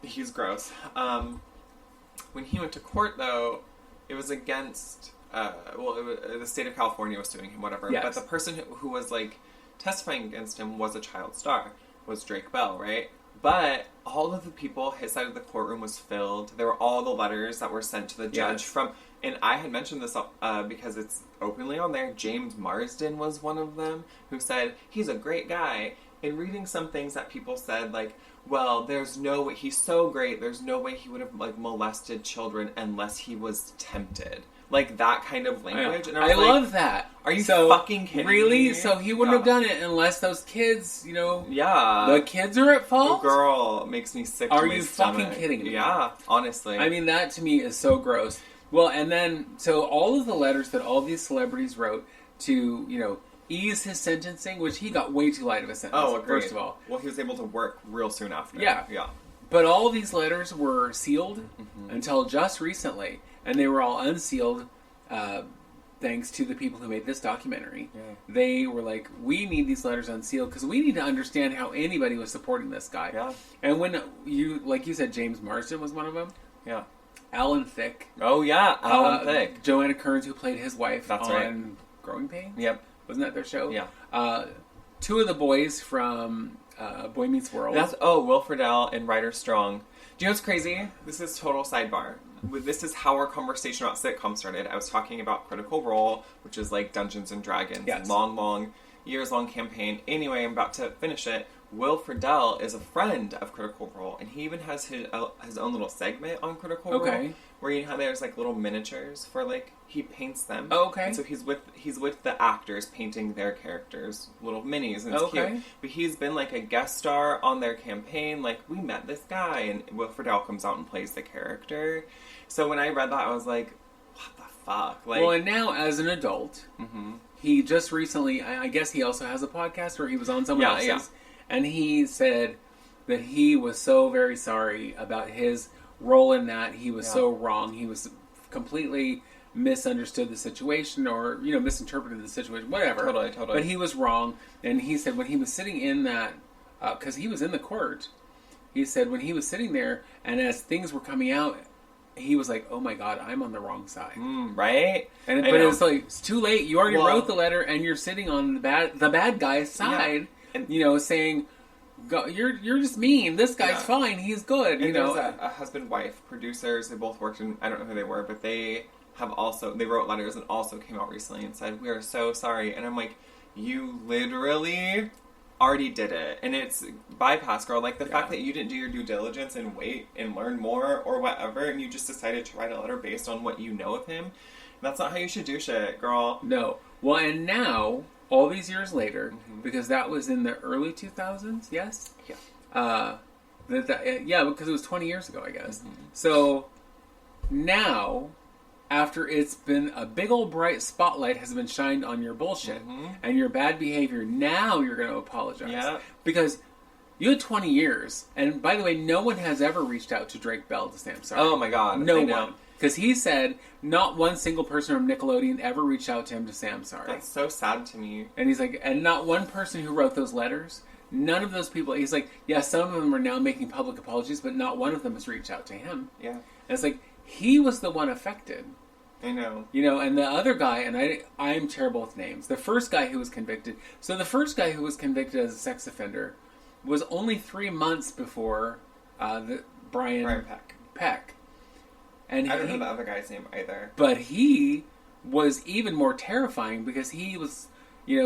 [SPEAKER 2] He's gross. When he went to court, though, it was against... the state of California was suing him, whatever.
[SPEAKER 3] Yes.
[SPEAKER 2] But the person who was, testifying against him was a child star, was Drake Bell, right? But all of the people, his side of the courtroom was filled. There were all the letters that were sent to the judge from... And I had mentioned this because it's openly on there. James Marsden was one of them who said, he's a great guy. in reading some things that people said, like, well, there's no way, he's so great, there's no way he would have, like, molested children unless he was tempted. Like, that kind of language. And
[SPEAKER 3] I love that.
[SPEAKER 2] Are you fucking kidding me?
[SPEAKER 3] Really? So he wouldn't have done it unless those kids,
[SPEAKER 2] Yeah.
[SPEAKER 3] The kids are at fault?
[SPEAKER 2] Girl, makes me sick to
[SPEAKER 3] Are
[SPEAKER 2] my
[SPEAKER 3] you
[SPEAKER 2] stomach.
[SPEAKER 3] fucking kidding me?
[SPEAKER 2] Yeah, honestly.
[SPEAKER 3] I mean, that to me is so gross. Well, and then, so all of the letters that all these celebrities wrote to, ease his sentencing, which he got way too light of a sentence, first of all.
[SPEAKER 2] Well, he was able to work real soon after.
[SPEAKER 3] Yeah.
[SPEAKER 2] Yeah.
[SPEAKER 3] But all these letters were sealed until just recently, and they were all unsealed thanks to the people who made this documentary.
[SPEAKER 2] Yeah.
[SPEAKER 3] They were like, we need these letters unsealed because we need to understand how anybody was supporting this guy.
[SPEAKER 2] Yeah.
[SPEAKER 3] And when like you said, James Marsden was one of them.
[SPEAKER 2] Yeah.
[SPEAKER 3] Alan Thicke.
[SPEAKER 2] Oh, yeah. Alan Thicke.
[SPEAKER 3] Joanna Kearns, who played his wife
[SPEAKER 2] That's
[SPEAKER 3] on
[SPEAKER 2] right.
[SPEAKER 3] Growing Pains.
[SPEAKER 2] Yep.
[SPEAKER 3] Wasn't that their show?
[SPEAKER 2] Yeah.
[SPEAKER 3] Two of the boys from Boy Meets World.
[SPEAKER 2] Will Friedle and Ryder Strong. Do you know what's crazy? This is total sidebar. This is how our conversation about sitcoms started. I was talking about Critical Role, which is like Dungeons and Dragons.
[SPEAKER 3] Yes.
[SPEAKER 2] Long, years-long campaign. Anyway, I'm about to finish it. Will Friedle is a friend of Critical Role, and he even has his own little segment on Critical Role, where there's like little miniatures for like he paints them.
[SPEAKER 3] Oh, okay.
[SPEAKER 2] And so he's with the actors painting their characters, little minis, and it's cute. But he's been like a guest star on their campaign. Like, we met this guy, and Will Friedle comes out and plays the character. So when I read that, I was like, what the fuck? Like,
[SPEAKER 3] well, and now as an adult, he just recently, I guess he also has a podcast where he was on someone else's. Yeah. And he said that he was so very sorry about his role in that. He was so wrong. He was completely misunderstood the situation or, misinterpreted the situation, whatever.
[SPEAKER 2] Totally.
[SPEAKER 3] But he was wrong. And he said when he was sitting in that, because he was in the court, he said when he was sitting there and as things were coming out, he was like, oh my God, I'm on the wrong side.
[SPEAKER 2] Right?
[SPEAKER 3] But it's like, it's too late. You already wrote the letter and you're sitting on the bad guy's side. Yeah. And, saying, you're just mean. This guy's fine. He's good.
[SPEAKER 2] And there's a husband-wife producers. They both worked in, I don't know who they were, but they wrote letters and also came out recently and said, we are so sorry. And I'm like, you literally already did it. And it's bypass, girl. Like, the fact that you didn't do your due diligence and wait and learn more or whatever, and you just decided to write a letter based on what you know of him, that's not how you should do shit, girl.
[SPEAKER 3] No. Well, and now, all these years later, because that was in the early 2000s, yes?
[SPEAKER 2] Yeah.
[SPEAKER 3] Because it was 20 years ago, I guess. So, now, after it's been a big old bright spotlight has been shined on your bullshit and your bad behavior, now you're going to apologize.
[SPEAKER 2] Yeah.
[SPEAKER 3] Because you had 20 years, and by the way, no one has ever reached out to Drake Bell to say I'm sorry.
[SPEAKER 2] Oh my God.
[SPEAKER 3] No one. Because he said not one single person from Nickelodeon ever reached out to him to say I'm sorry.
[SPEAKER 2] That's so sad to me.
[SPEAKER 3] And he's like, and not one person who wrote those letters, none of those people, he's like, yeah, some of them are now making public apologies, but not one of them has reached out to him.
[SPEAKER 2] Yeah.
[SPEAKER 3] And it's like, he was the one affected.
[SPEAKER 2] I know.
[SPEAKER 3] And the other guy, and I'm terrible with names, the first guy who was convicted, so the first guy who was convicted as a sex offender was only 3 months before Brian Peck. And
[SPEAKER 2] I don't know the other guy's name either.
[SPEAKER 3] But he was even more terrifying because he was,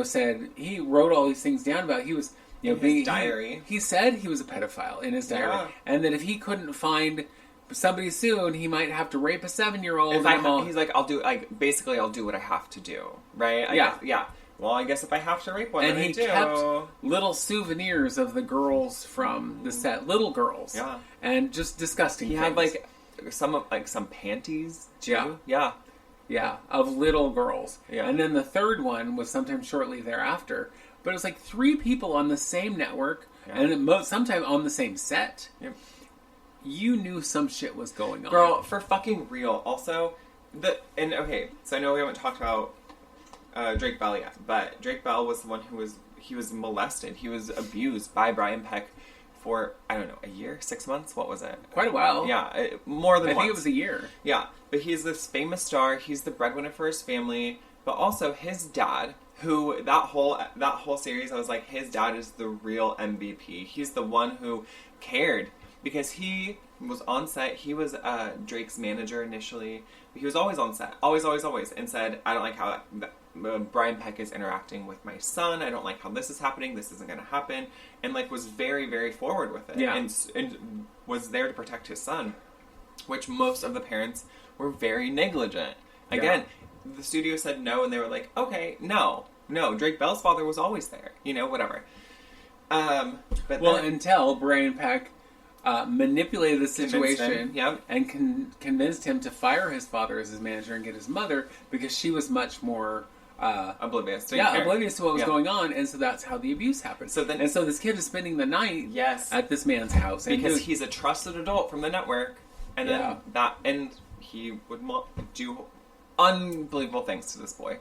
[SPEAKER 3] said, he wrote all these things down about, he was,
[SPEAKER 2] in his diary.
[SPEAKER 3] He said he was a pedophile in his diary. Yeah. And that if he couldn't find somebody soon, he might have to rape a 7-year-old.
[SPEAKER 2] He's like, I'll do what I have to do. Right? Yeah. Well, I guess if I have to rape one,
[SPEAKER 3] and
[SPEAKER 2] then
[SPEAKER 3] he kept little souvenirs of the girls from the set. Little girls.
[SPEAKER 2] Yeah.
[SPEAKER 3] And just disgusting things.
[SPEAKER 2] He had, some panties, too.
[SPEAKER 3] Yeah, of little girls.
[SPEAKER 2] Yeah.
[SPEAKER 3] And then the third one was sometime shortly thereafter. But it was like 3 people on the same network, and sometime on the same set.
[SPEAKER 2] Yep.
[SPEAKER 3] You knew some shit was going on.
[SPEAKER 2] Girl, for fucking real. Also, so I know we haven't talked about Drake Bell yet, but Drake Bell was the one who was molested. He was abused by Brian Peck for, I don't know, a year, 6 months? What was it?
[SPEAKER 3] Quite a while.
[SPEAKER 2] Yeah, more than once.
[SPEAKER 3] I think it was a year.
[SPEAKER 2] Yeah, but he's this famous star. He's the breadwinner for his family, but also his dad, who that whole series, I was like, his dad is the real MVP. He's the one who cared. because he was on set. He was Drake's manager initially. But he was always on set, always, and said, "I don't like how Brian Peck is interacting with my son. I don't like how this is happening. This isn't going to happen," and like was very, very forward with it, and was there to protect his son, which most of the parents were very negligent. Again, the studio said no, and they were like, "Okay, no, Drake Bell's father was always there, whatever." But
[SPEAKER 3] until Brian Peck manipulated the situation and convinced him to fire his father as his manager and get his mother because she was much more
[SPEAKER 2] oblivious to
[SPEAKER 3] what was going on, and so that's how the abuse happened. So this kid is spending the night at this man's house
[SPEAKER 2] because he's a trusted adult from the network, and then he would do unbelievable things to this boy.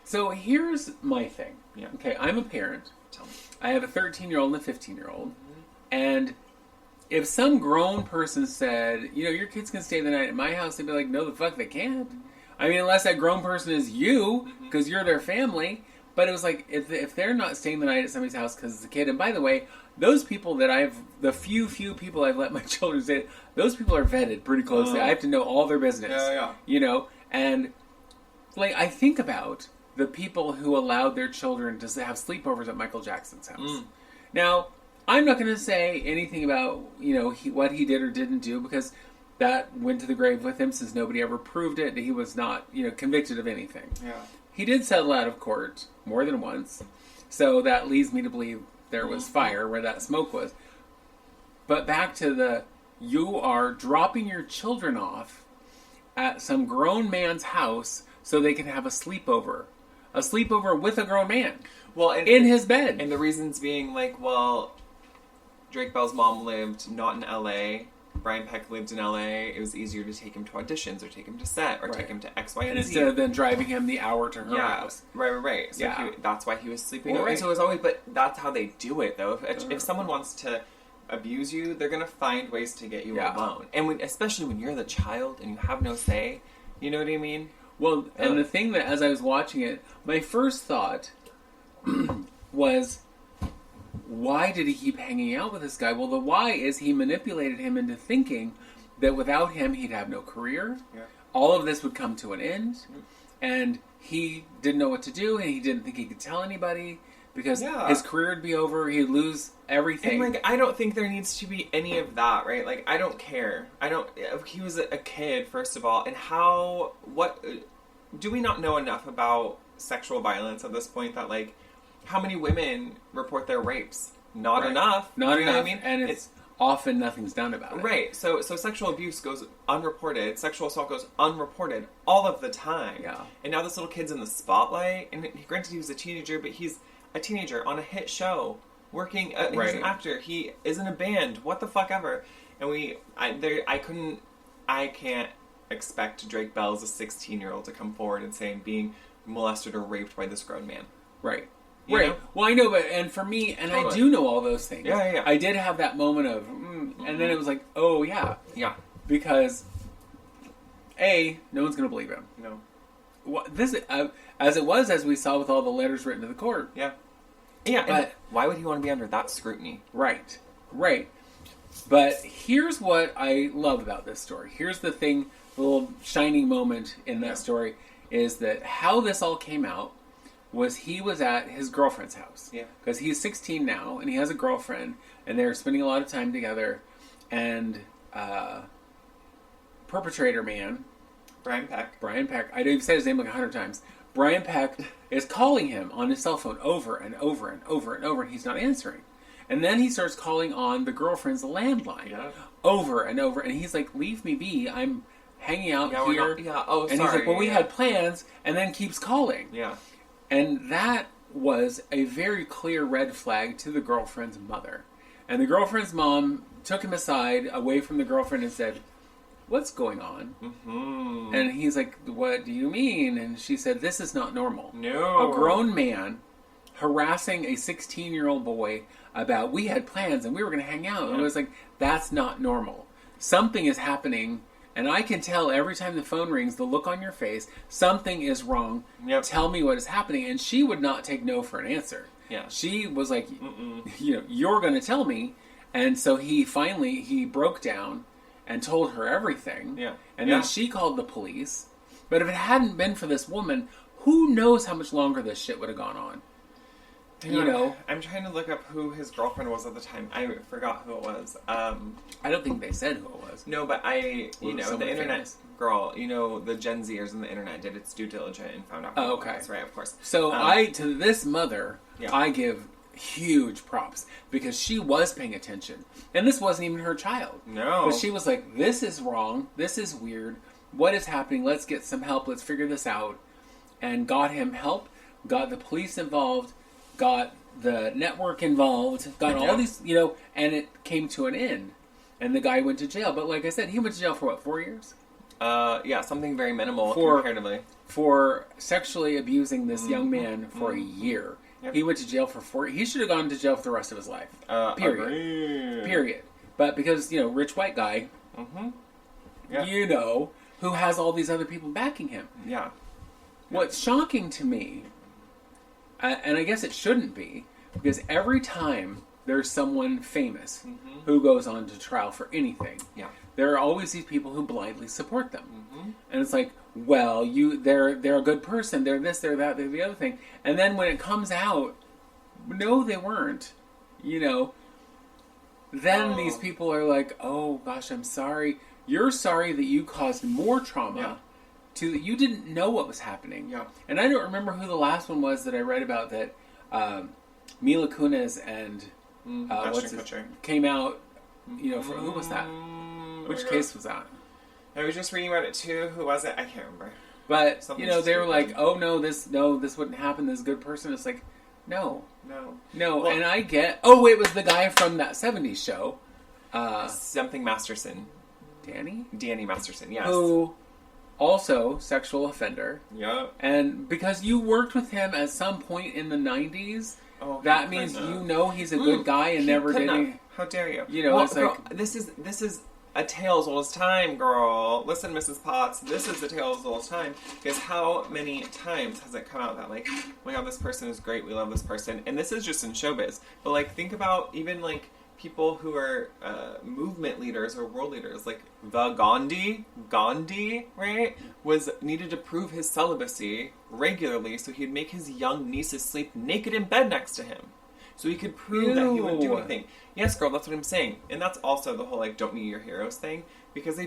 [SPEAKER 3] So here's my thing.
[SPEAKER 2] Yeah.
[SPEAKER 3] Okay, I'm a parent.
[SPEAKER 2] Tell me.
[SPEAKER 3] I have a 13-year-old and a 15-year-old, and if some grown person said, your kids can stay the night at my house, they'd be like, no, the fuck they can't. I mean, unless that grown person is you, because you're their family. But it was like, if they're not staying the night at somebody's house because it's a kid, and by the way, those people the few people I've let my children stay, those people are vetted pretty closely. I have to know all their business. And like, I think about the people who allowed their children to have sleepovers at Michael Jackson's house. Now, I'm not going to say anything about, what he did or didn't do, because that went to the grave with him since nobody ever proved it. He was not, convicted of anything.
[SPEAKER 2] Yeah.
[SPEAKER 3] He did settle out of court more than once, so that leads me to believe there was fire where that smoke was. But back to you are dropping your children off at some grown man's house so they can have a sleepover with a grown man. Well, in his bed.
[SPEAKER 2] And the reasons being like, well, Drake Bell's mom lived not in LA. Brian Peck lived in LA. It was easier to take him to auditions or take him to set or take him to X, Y, and Z.
[SPEAKER 3] Instead of then driving him the hour to her house.
[SPEAKER 2] Right. So that's why he was sleeping over. So it was always, but that's how they do it, though. If someone wants to abuse you, they're going to find ways to get you alone. And especially when you're the child and you have no say, you know what I mean?
[SPEAKER 3] Well, and the thing that, as I was watching it, my first thought was, why did he keep hanging out with this guy? Well, the why is he manipulated him into thinking that without him, he'd have no career. Yeah. All of this would come to an end. And he didn't know what to do, and he didn't think he could tell anybody because his career would be over. He'd lose everything.
[SPEAKER 2] And, I don't think there needs to be any of that, right? I don't care. He was a kid, first of all. And what do we not know enough about sexual violence at this point that, how many women report their rapes? Not enough.
[SPEAKER 3] Not enough.
[SPEAKER 2] What I mean?
[SPEAKER 3] And it's often nothing's done about it.
[SPEAKER 2] Right. So sexual abuse goes unreported. Sexual assault goes unreported all of the time. Yeah. And now this little kid's in the spotlight. And granted, he was a teenager, but he's a teenager on a hit show, working. He's an actor. He is in a band. What the fuck ever. And I can't expect Drake Bell as a 16-year-old to come forward and say being molested or raped by this grown man.
[SPEAKER 3] Right. You know? Well, I know, and for me, and I do know all those things.
[SPEAKER 2] Yeah.
[SPEAKER 3] I did have that moment of, and then it was like, oh, yeah.
[SPEAKER 2] Yeah.
[SPEAKER 3] Because, no one's going to believe him.
[SPEAKER 2] No.
[SPEAKER 3] As we saw with all the letters written to the court.
[SPEAKER 2] Yeah. Yeah, but why would he want to be under that scrutiny?
[SPEAKER 3] Right. But here's what I love about this story. Here's the thing, the little shining moment in that story, is that how this all came out was he was at his girlfriend's house. Yeah. Because he's 16 now, and he has a girlfriend, and they're spending a lot of time together, and perpetrator man...
[SPEAKER 2] Brian Peck.
[SPEAKER 3] I know you've said his name 100 times. Brian Peck is calling him on his cell phone over and over and over and over, and he's not answering. And then he starts calling on the girlfriend's landline over and over, and he's like, leave me be, I'm hanging out here. And he's like, well, we had plans, and then keeps calling.
[SPEAKER 2] Yeah.
[SPEAKER 3] And that was a very clear red flag to the girlfriend's mother. And the girlfriend's mom took him aside, away from the girlfriend, and said, what's going on? Mm-hmm. And he's like, what do you mean? And she said, this is not normal.
[SPEAKER 2] No.
[SPEAKER 3] A grown man harassing a 16-year-old boy about, we had plans and we were going to hang out. Yeah. And it was like, that's not normal. Something is happening. And I can tell every time the phone rings, the look on your face, something is wrong. Yep. Tell me what is happening. And she would not take no for an answer.
[SPEAKER 2] Yeah.
[SPEAKER 3] She was like, you're going to tell me. And so he broke down and told her everything.
[SPEAKER 2] Yeah.
[SPEAKER 3] And then she called the police. But if it hadn't been for this woman, who knows how much longer this shit would have gone on. You know?
[SPEAKER 2] I'm trying to look up who his girlfriend was at the time. I forgot who it was.
[SPEAKER 3] I don't think they said who it was.
[SPEAKER 2] No, but the internet girl, the Gen Zers on the internet did its due diligence and found out who it was, right? Of course.
[SPEAKER 3] So to this mother, I give huge props because she was paying attention. And this wasn't even her child.
[SPEAKER 2] No.
[SPEAKER 3] But she was like, this is wrong. This is weird. What is happening? Let's get some help. Let's figure this out. And got him help, got the police involved, got the network involved, got all these, and it came to an end. And the guy went to jail. But like I said, he went to jail for what, 4 years?
[SPEAKER 2] Yeah, something very minimal comparatively.
[SPEAKER 3] For sexually abusing this young man for a year. Yep. He went to jail for 4 years. He should have gone to jail for the rest of his life. Period.
[SPEAKER 2] Agreed.
[SPEAKER 3] Period. But because, rich white guy, who has all these other people backing him.
[SPEAKER 2] Yeah.
[SPEAKER 3] What's shocking to me, and I guess it shouldn't be, because every time there's someone famous who goes on to trial for anything, there are always these people who blindly support them. And it's like, well, they're a good person, they're this, they're that, they're the other thing. And then when it comes out, no, they weren't, then these people are like, oh gosh, I'm sorry. You're sorry that you caused more trauma you didn't know what was happening.
[SPEAKER 2] Yeah.
[SPEAKER 3] And I don't remember who the last one was that I read about that Mila Kunis and came out, for who was that? Which case was that?
[SPEAKER 2] I was just reading about it too. Who was it? I can't remember.
[SPEAKER 3] But, they were like, oh this wouldn't happen, this good person. It's like, no. Well, and I get, it was the guy from that 70s show.
[SPEAKER 2] Something Masterson. Danny Masterson, yes.
[SPEAKER 3] Who... also, sexual offender.
[SPEAKER 2] Yeah.
[SPEAKER 3] And because you worked with him at some point in the 90s, that means he's a good guy and never did anything.
[SPEAKER 2] How dare you?
[SPEAKER 3] It's
[SPEAKER 2] girl,
[SPEAKER 3] like...
[SPEAKER 2] This is a tale as old as time, girl. Listen, Mrs. Potts, this is a tale as old as time. Because how many times has it come out that, like, oh my god, this person is great, we love this person. And this is just in showbiz. But, like, think about even, like, people who are movement leaders or world leaders, like the Gandhi, right, needed to prove his celibacy regularly so he'd make his young nieces sleep naked in bed next to him. So he could prove that he wouldn't do anything. Yes, girl, that's what I'm saying. And that's also the whole, like, don't meet your heroes thing. Because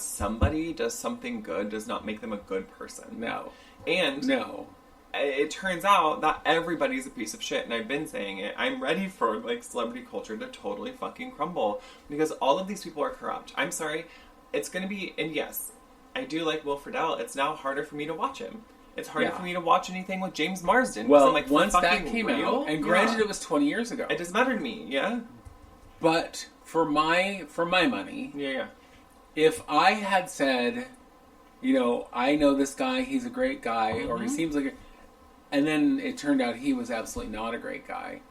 [SPEAKER 2] somebody does something good does not make them a good person.
[SPEAKER 3] No.
[SPEAKER 2] And... no. It turns out that everybody's a piece of shit, and I've been saying it. I'm ready for, like, celebrity culture to totally fucking crumble, because all of these people are corrupt. I'm sorry. It's gonna be, and yes, I do like Will Friedle. It's now harder for me to watch him. It's harder for me to watch anything with James Marsden.
[SPEAKER 3] Well,
[SPEAKER 2] I'm like,
[SPEAKER 3] once that came out, and granted it was 20 years ago.
[SPEAKER 2] It doesn't matter to me, yeah?
[SPEAKER 3] But for my money, if I had said, I know this guy, he's a great guy, or he seems like and then it turned out he was absolutely not a great guy,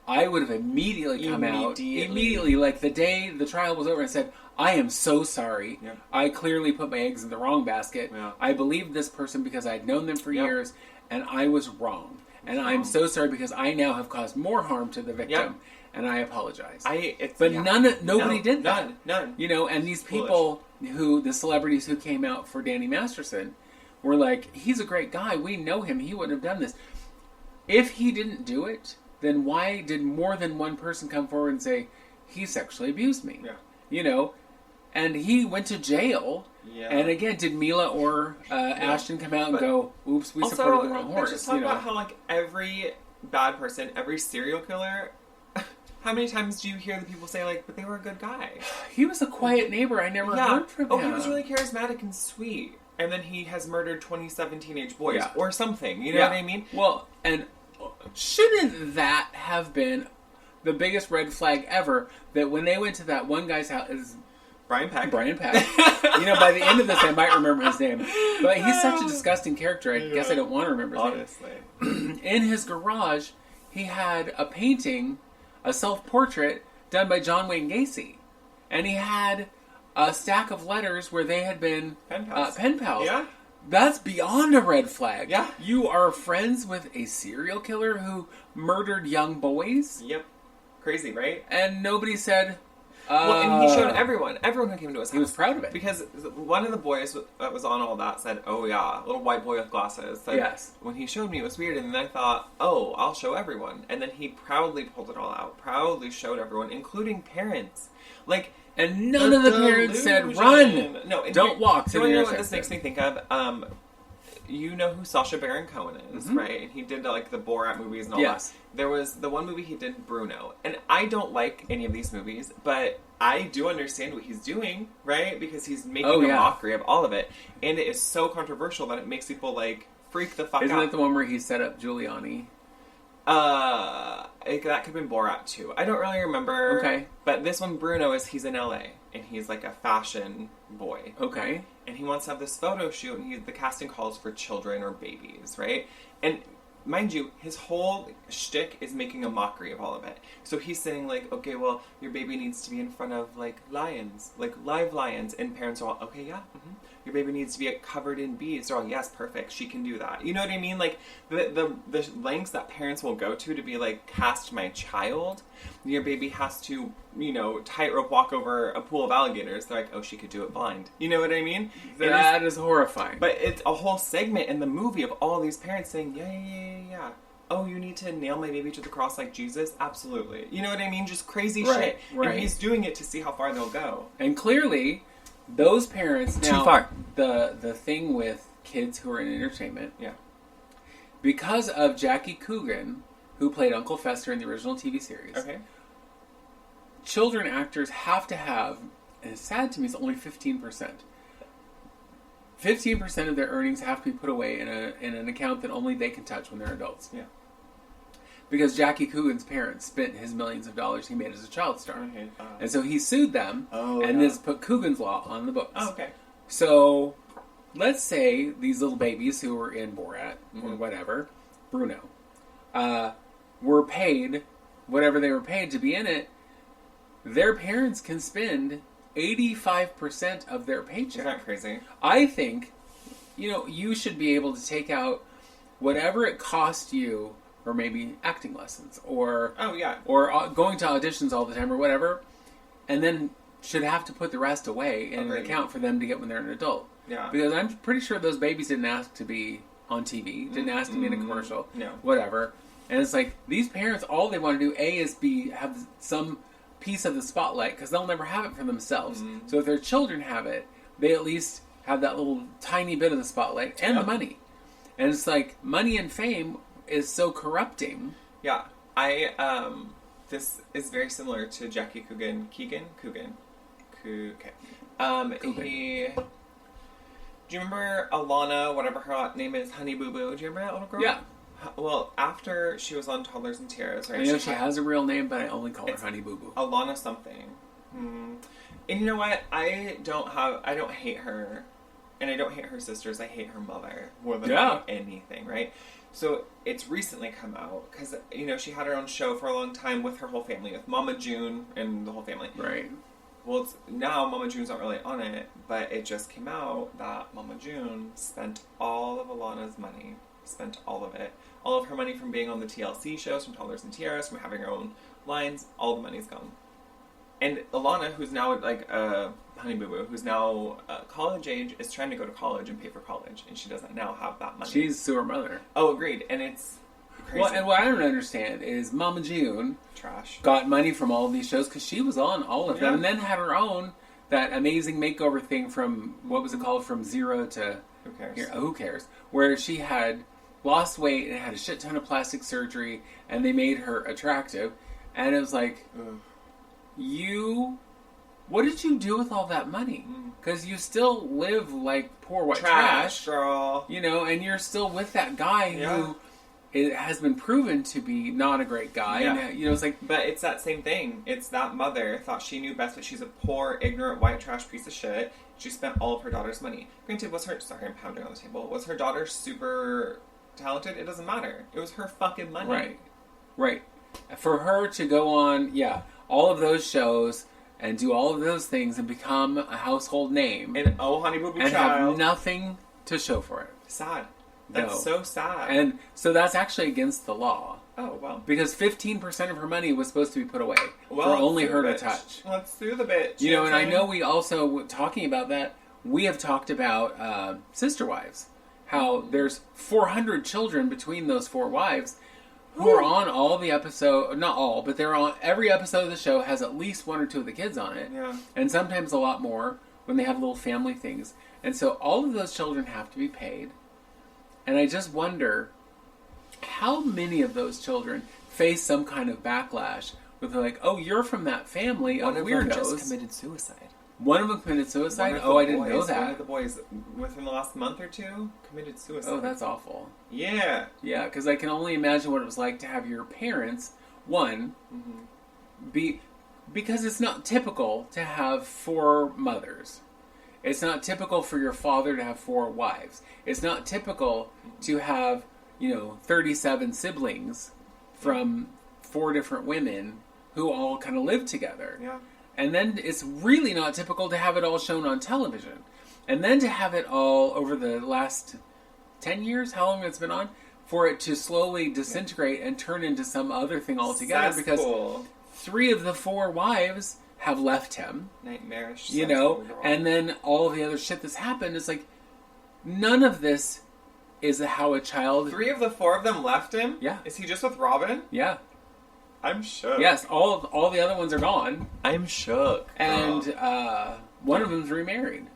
[SPEAKER 3] I would have immediately come out, like the day the trial was over, and said, I am so sorry. Yep. I clearly put my eggs in the wrong basket. Yeah. I believed this person because I'd known them for years, and I was wrong. And I'm so sorry because I now have caused more harm to the victim, and I apologize. Nobody did that.
[SPEAKER 2] None.
[SPEAKER 3] And these people the celebrities who came out for Danny Masterson, were like, he's a great guy. We know him. He wouldn't have done this. If he didn't do it, then why did more than one person come forward and say, he sexually abused me? Yeah. And he went to jail. Yeah. And again, did Mila or Ashton come out and go, oops, we supported the wrong horse?
[SPEAKER 2] Just talk about how, like, every bad person, every serial killer... How many times do you hear the people say, like, but they were a good guy?
[SPEAKER 3] He was a quiet neighbor. I never heard from him.
[SPEAKER 2] Oh, he was really charismatic and sweet. And then he has murdered 27 teenage boys or something. You know what I mean?
[SPEAKER 3] Well, and shouldn't that have been the biggest red flag ever? That when they went to that one guy's house,
[SPEAKER 2] Brian Peck.
[SPEAKER 3] By the end of this, I might remember his name. But he's such a disgusting character. I guess I don't want to remember his name. In his garage, he had a painting, a self-portrait done by John Wayne Gacy, and he had a stack of letters where they had been pen pals.
[SPEAKER 2] Yeah.
[SPEAKER 3] That's beyond a red flag.
[SPEAKER 2] Yeah.
[SPEAKER 3] You are friends with a serial killer who murdered young boys?
[SPEAKER 2] Yep. Crazy, right?
[SPEAKER 3] And nobody said...
[SPEAKER 2] well, and he showed everyone. Everyone who came to his house.
[SPEAKER 3] He was proud of it.
[SPEAKER 2] Because one of the boys that was on all that said, oh yeah, little white boy with glasses. Said,
[SPEAKER 3] yes.
[SPEAKER 2] When he showed me, it was weird. And then I thought, oh, I'll show everyone. And then he proudly pulled it all out. Proudly showed everyone, including parents. Like...
[SPEAKER 3] And none of the parents said, run!
[SPEAKER 2] No,
[SPEAKER 3] don't walk to the intersection.
[SPEAKER 2] You know what this makes me think of? You know who Sacha Baron Cohen is, right? And he did the Borat movies and all that. There was the one movie he did, Bruno. And I don't like any of these movies, but I do understand what he's doing, right? Because he's making a mockery of all of it. And it is so controversial that it makes people, like, freak the fuck out.
[SPEAKER 3] Isn't that the one where he set up Giuliani?
[SPEAKER 2] That could have been Borat too. I don't really remember.
[SPEAKER 3] Okay.
[SPEAKER 2] But this one, Bruno, he's in LA. And he's like a fashion boy.
[SPEAKER 3] Okay.
[SPEAKER 2] And he wants to have this photo shoot, and the casting calls for children or babies, right? And mind you, his whole shtick is making a mockery of all of it. So he's saying, like, okay, well, your baby needs to be in front of, like, lions, like live lions. And parents are all, okay, yeah, Your baby needs to be covered in bees. They're all, yes, perfect, she can do that. You know what I mean? Like, the lengths that parents will go to be like, cast my child. Your baby has to, tightrope walk over a pool of alligators. They're like, oh, she could do it blind. You know what I mean?
[SPEAKER 3] That is horrifying.
[SPEAKER 2] But it's a whole segment in the movie of all these parents saying, yeah. Oh, you need to nail my baby to the cross like Jesus? Absolutely. You know what I mean? Just crazy shit.
[SPEAKER 3] Right.
[SPEAKER 2] And he's doing it to see how far they'll go.
[SPEAKER 3] And clearly, those parents...
[SPEAKER 2] Too far.
[SPEAKER 3] The thing with kids who are in entertainment...
[SPEAKER 2] Yeah.
[SPEAKER 3] Because of Jackie Coogan, who played Uncle Fester in the original TV series...
[SPEAKER 2] Okay.
[SPEAKER 3] Children actors have to have... And it's sad to me, it's only 15%. 15% of their earnings have to be put away in an account that only they can touch when they're adults.
[SPEAKER 2] Yeah.
[SPEAKER 3] Because Jackie Coogan's parents spent his millions of dollars he made as a child star.
[SPEAKER 2] Okay.
[SPEAKER 3] And so he sued them, and this put Coogan's Law on the books.
[SPEAKER 2] Oh, okay.
[SPEAKER 3] So, let's say these little babies who were in Borat, or whatever, Bruno, were paid whatever they were paid to be in it. Their parents can spend 85% of their paycheck.
[SPEAKER 2] Isn't that crazy?
[SPEAKER 3] I think, you should be able to take out whatever it cost you, or maybe acting lessons, or or going to auditions all the time, or whatever, and then should have to put the rest away in an account for them to get when they're an adult.
[SPEAKER 2] Yeah.
[SPEAKER 3] Because I'm pretty sure those babies didn't ask to be on TV, didn't ask to be in a commercial, whatever. And it's like, these parents, all they want to do, is have some piece of the spotlight, because they'll never have it for themselves. So if their children have it, they at least have that little tiny bit of the spotlight and the money. And it's like, money and fame is so corrupting.
[SPEAKER 2] Yeah. This is very similar to Jackie Coogan. Coogan. Do you remember Alana, whatever her name is, Honey Boo Boo? Do you remember that little girl?
[SPEAKER 3] Yeah.
[SPEAKER 2] Well, after she was on Toddlers and Tiaras, right?
[SPEAKER 3] I know she has a real name, but I only call her Honey Boo Boo.
[SPEAKER 2] Alana something. And you know what? I don't hate her. And I don't hate her sisters. I hate her mother more than anything, right? So it's recently come out because, she had her own show for a long time with her whole family, with Mama June and the whole family.
[SPEAKER 3] Right.
[SPEAKER 2] Well, now Mama June's not really on it, but it just came out that Mama June spent all of Alana's money. Spent all of it. All of her money from being on the TLC shows, from Toddlers and Tiaras, from having her own lines, all the money's gone. And Alana, who's now like Honey Boo Boo, who's now college age, is trying to go to college and pay for college, and she doesn't now have that money.
[SPEAKER 3] She's sewer mother.
[SPEAKER 2] Oh, agreed. And it's crazy.
[SPEAKER 3] Well, and what I don't understand is Mama June
[SPEAKER 2] trash
[SPEAKER 3] got money from all of these shows because she was on all of them, and then had her own that amazing makeover thing from what was it called, from zero to who cares? Where she had lost weight and had a shit ton of plastic surgery, and they made her attractive, and it was like, what did you do with all that money? Because you still live like poor white trash,
[SPEAKER 2] girl.
[SPEAKER 3] And you're still with that guy who it has been proven to be not a great guy.
[SPEAKER 2] Yeah.
[SPEAKER 3] And, it's like,
[SPEAKER 2] but it's that same thing. It's that mother thought she knew best, but she's a poor, ignorant, white trash piece of shit. She spent all of her daughter's money. Granted, sorry, I'm pounding on the table. Was her daughter super talented? It doesn't matter. It was her fucking money.
[SPEAKER 3] Right. For her to go on, all of those shows and do all of those things and become a household name.
[SPEAKER 2] And Honey Boo Boo
[SPEAKER 3] and
[SPEAKER 2] child.
[SPEAKER 3] have nothing to show for it.
[SPEAKER 2] Sad. That's so sad.
[SPEAKER 3] And so that's actually against the law.
[SPEAKER 2] Oh, well.
[SPEAKER 3] Because 15% of her money was supposed to be put away for only her to touch.
[SPEAKER 2] Let's sue the bitch.
[SPEAKER 3] You know, and I know we also, talking about that, we have talked about Sister Wives. How there's 400 children between those 4 wives who are on all the episodes, not all, but they're on, every episode of the show has at least 1 or 2 of the kids on it.
[SPEAKER 2] Yeah.
[SPEAKER 3] And sometimes a lot more when they have little family things. And so all of those children have to be paid. And I just wonder how many of those children face some kind of backlash with like, oh, you're from that family of weirdos.
[SPEAKER 2] One of them just committed suicide.
[SPEAKER 3] One of them committed suicide? Oh, I didn't know that.
[SPEAKER 2] One of the boys, within the last month or 2, committed suicide.
[SPEAKER 3] Oh, that's awful.
[SPEAKER 2] Yeah.
[SPEAKER 3] Yeah, because I can only imagine what it was like to have your parents, because it's not typical to have 4 mothers. It's not typical for your father to have 4 wives. It's not typical to have, 37 siblings from 4 different women who all kind of live together.
[SPEAKER 2] Yeah.
[SPEAKER 3] And then it's really not typical to have it all shown on television. And then to have it all over the last 10 years, how long it's been on, for it to slowly disintegrate and turn into some other thing altogether. Because 3 of the 4 wives have left him.
[SPEAKER 2] Nightmarish.
[SPEAKER 3] And then all of the other shit that's happened is like, none of this is how a child...
[SPEAKER 2] 3 of the 4 of them left him?
[SPEAKER 3] Yeah.
[SPEAKER 2] Is he just with Robin?
[SPEAKER 3] Yeah.
[SPEAKER 2] I'm shook.
[SPEAKER 3] Yes, all the other ones are gone.
[SPEAKER 2] I'm shook.
[SPEAKER 3] And one of them's remarried.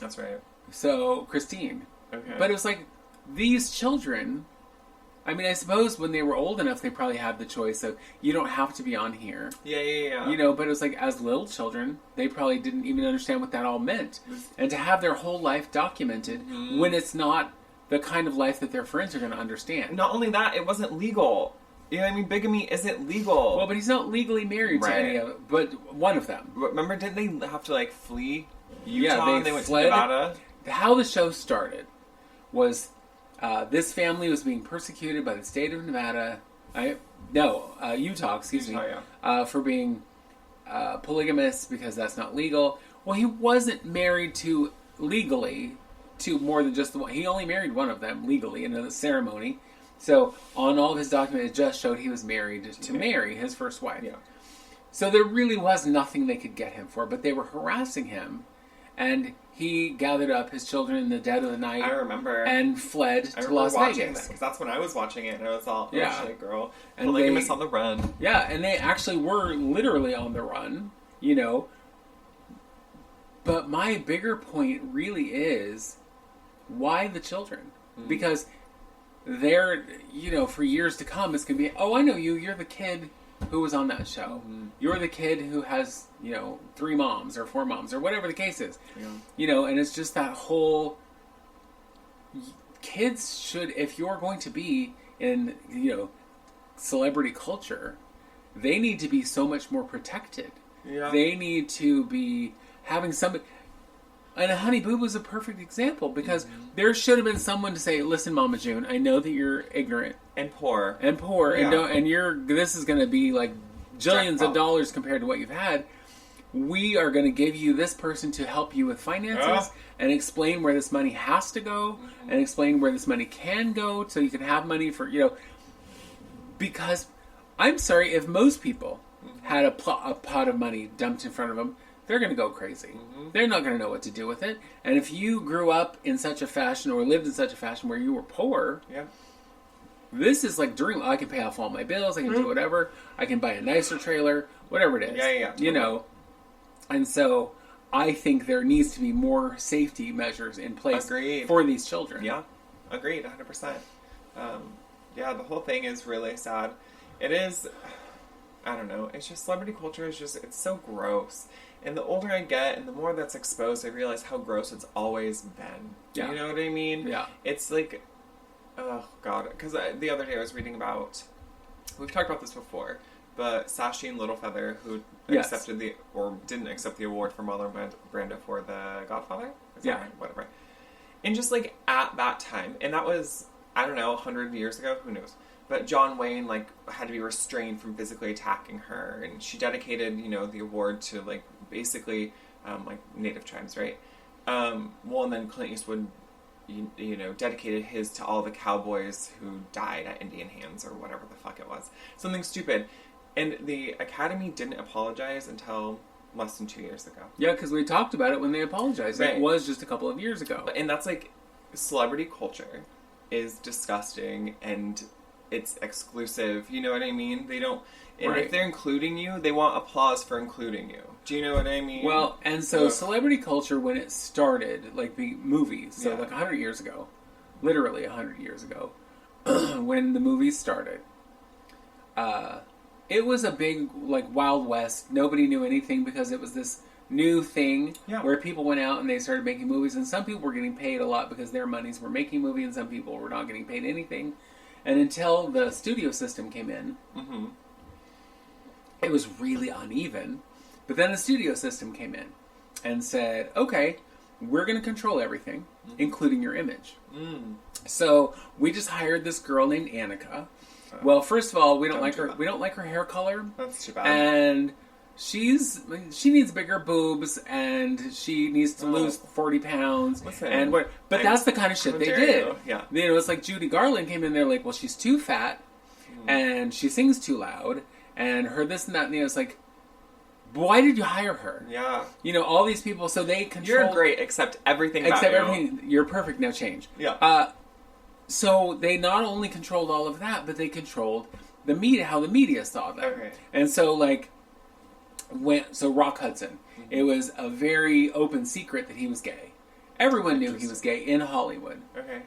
[SPEAKER 2] That's right.
[SPEAKER 3] So, Christine.
[SPEAKER 2] Okay.
[SPEAKER 3] But it was like, these children... I mean, I suppose when they were old enough, they probably had the choice of, you don't have to be on here.
[SPEAKER 2] Yeah.
[SPEAKER 3] But it was like, as little children, they probably didn't even understand what that all meant. And to have their whole life documented when it's not the kind of life that their friends are going to understand.
[SPEAKER 2] Not only that, it wasn't legal. You know what I mean? Bigamy isn't legal.
[SPEAKER 3] Well, but he's not legally married to any of it, but one of them.
[SPEAKER 2] Remember, didn't they have to, flee Utah and they went
[SPEAKER 3] fled.
[SPEAKER 2] to Nevada?
[SPEAKER 3] How the show started was... this family was being persecuted by the state of Nevada. Utah, excuse me. For being polygamous because that's not legal. Well, he wasn't married legally to more than just the one. He only married one of them legally in a ceremony. So on all of his documents, it just showed he was married to Mary, his first wife. Yeah. So there really was nothing they could get him for, but they were harassing him, and he gathered up his children in the dead of the night.
[SPEAKER 2] I remember.
[SPEAKER 3] And fled to Las Vegas.
[SPEAKER 2] Because that's when I was watching it, and I was all, shit, girl.
[SPEAKER 3] And
[SPEAKER 2] polygamous on the run.
[SPEAKER 3] Yeah, and they actually were literally on the run, But my bigger point really is, why the children? Mm-hmm. Because they're, for years to come, it's going to be, oh, I know you, you're the kid who was on that show. Mm-hmm. You're the kid who has, 3 moms or 4 moms or whatever the case is. Yeah. And it's just that whole... Kids should, if you're going to be in, celebrity culture, they need to be so much more protected. Yeah. They need to be having somebody... And Honey Boo was a perfect example because there should have been someone to say, listen, Mama June, I know that you're ignorant.
[SPEAKER 2] And poor.
[SPEAKER 3] Yeah. And this is going to be like jillions of dollars compared to what you've had. We are going to give you this person to help you with finances and explain where this money has to go and explain where this money can go so you can have money for, because I'm sorry, if most people had a pot of money dumped in front of them, they're going to go crazy. Mm-hmm. They're not going to know what to do with it. And if you grew up in such a fashion or lived in such a fashion where you were poor, this is like I can pay off all my bills, I can do whatever, I can buy a nicer trailer, whatever it is.
[SPEAKER 2] Yeah. Totally.
[SPEAKER 3] And so I think there needs to be more safety measures in place for these children.
[SPEAKER 2] Yeah, agreed, 100%. The whole thing is really sad. It is, I don't know, it's just celebrity culture is just, it's so gross. And the older I get and the more that's exposed, I realize how gross it's always been. Yeah. You know what I mean?
[SPEAKER 3] Yeah.
[SPEAKER 2] It's like, oh, God. Because the other day I was reading about, we've talked about this before, but Saoirse Littlefeather, who didn't accept the award for Marlon Brando for The Godfather? Is that right? Whatever. And just like at that time, and that was, I don't know, 100 years ago? Who knows? But John Wayne, had to be restrained from physically attacking her. And she dedicated, the award to, basically, Native tribes, right? And then Clint Eastwood you know, dedicated his to all the cowboys who died at Indian hands or whatever the fuck it was. Something stupid. And the Academy didn't apologize until less than 2 years ago.
[SPEAKER 3] Yeah, because we talked about it when they apologized. Right. It was just a couple of years ago.
[SPEAKER 2] And that's like, celebrity culture is disgusting and it's exclusive. You know what I mean? They don't... And if they're including you, they want applause for including you. Do you know what I mean?
[SPEAKER 3] Well, and so celebrity culture, when it started, like the movies, so like 100 years ago, literally 100 years ago, when the movies started, it was a big, like, Wild West. Nobody knew anything because it was this new thing where people went out and they started making movies, and some people were getting paid a lot because their monies were making movies, and some people were not getting paid anything. And until the studio system came in, it was really uneven. But then the studio system came in and said, okay, we're going to control everything, including your image. So we just hired this girl named Annika. Well, first of all, we don't like her. We don't like her hair color.
[SPEAKER 2] That's too bad.
[SPEAKER 3] And she needs bigger boobs, and she needs to lose 40 pounds. Listen, but that's the kind of shit they did.
[SPEAKER 2] Yeah.
[SPEAKER 3] You know, it's like Judy Garland came in there like, well, she's too fat, and she sings too loud, and her this and that, and it's like, why did you hire her?
[SPEAKER 2] Yeah.
[SPEAKER 3] You know, all these people, so they control...
[SPEAKER 2] You're great, except everything about you.
[SPEAKER 3] Except everything. You're perfect, now change.
[SPEAKER 2] Yeah.
[SPEAKER 3] So they not only controlled all of that, but they controlled the media, how the media saw them.
[SPEAKER 2] Okay.
[SPEAKER 3] And so, like, Rock Hudson, it was a very open secret that he was gay. Everyone knew he was gay in Hollywood.
[SPEAKER 2] Okay.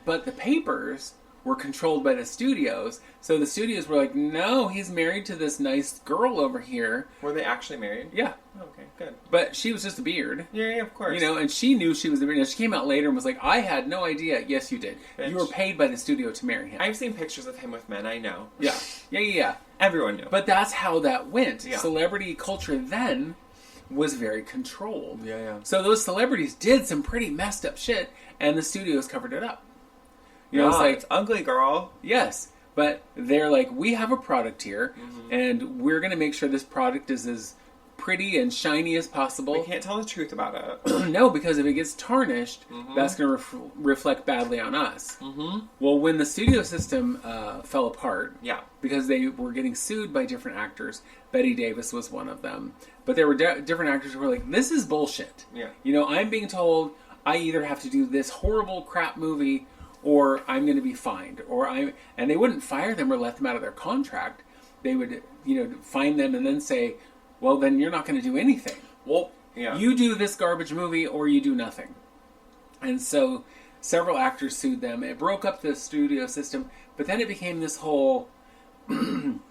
[SPEAKER 3] But the papers were controlled by the studios, so the studios were like, no, he's married to this nice girl over here.
[SPEAKER 2] Were they actually married?
[SPEAKER 3] Yeah.
[SPEAKER 2] Oh, okay, good.
[SPEAKER 3] But she was just a beard.
[SPEAKER 2] Yeah, of course.
[SPEAKER 3] You know, and she knew she was a beard. Now, she came out later and was like, I had no idea. Yes, you did. Bitch. You were paid by the studio to marry him.
[SPEAKER 2] I've seen pictures of him with men, I know.
[SPEAKER 3] Yeah.
[SPEAKER 2] Everyone knew.
[SPEAKER 3] But that's how that went.
[SPEAKER 2] Yeah.
[SPEAKER 3] Celebrity culture then was very controlled.
[SPEAKER 2] Yeah.
[SPEAKER 3] So those celebrities did some pretty messed up shit, and the studios covered it up. You know, it's like,
[SPEAKER 2] it's ugly, girl.
[SPEAKER 3] Yes, but they're like, we have a product here, and we're going to make sure this product is as pretty and shiny as possible.
[SPEAKER 2] We can't tell the truth about it.
[SPEAKER 3] No, because if it gets tarnished, that's going to reflect badly on us. Well, when the studio system fell apart, because they were getting sued by different actors, Betty Davis was one of them, but there were different actors who were like, this is bullshit. You know, I'm being told I either have to do this horrible crap movie or I'm going to be fined, and they wouldn't fire them or let them out of their contract. They would, you know, fine them and then say, well, then you're not going to do anything.
[SPEAKER 2] Well,
[SPEAKER 3] you do this garbage movie or you do nothing. And so several actors sued them. It broke up the studio system, but then it became this whole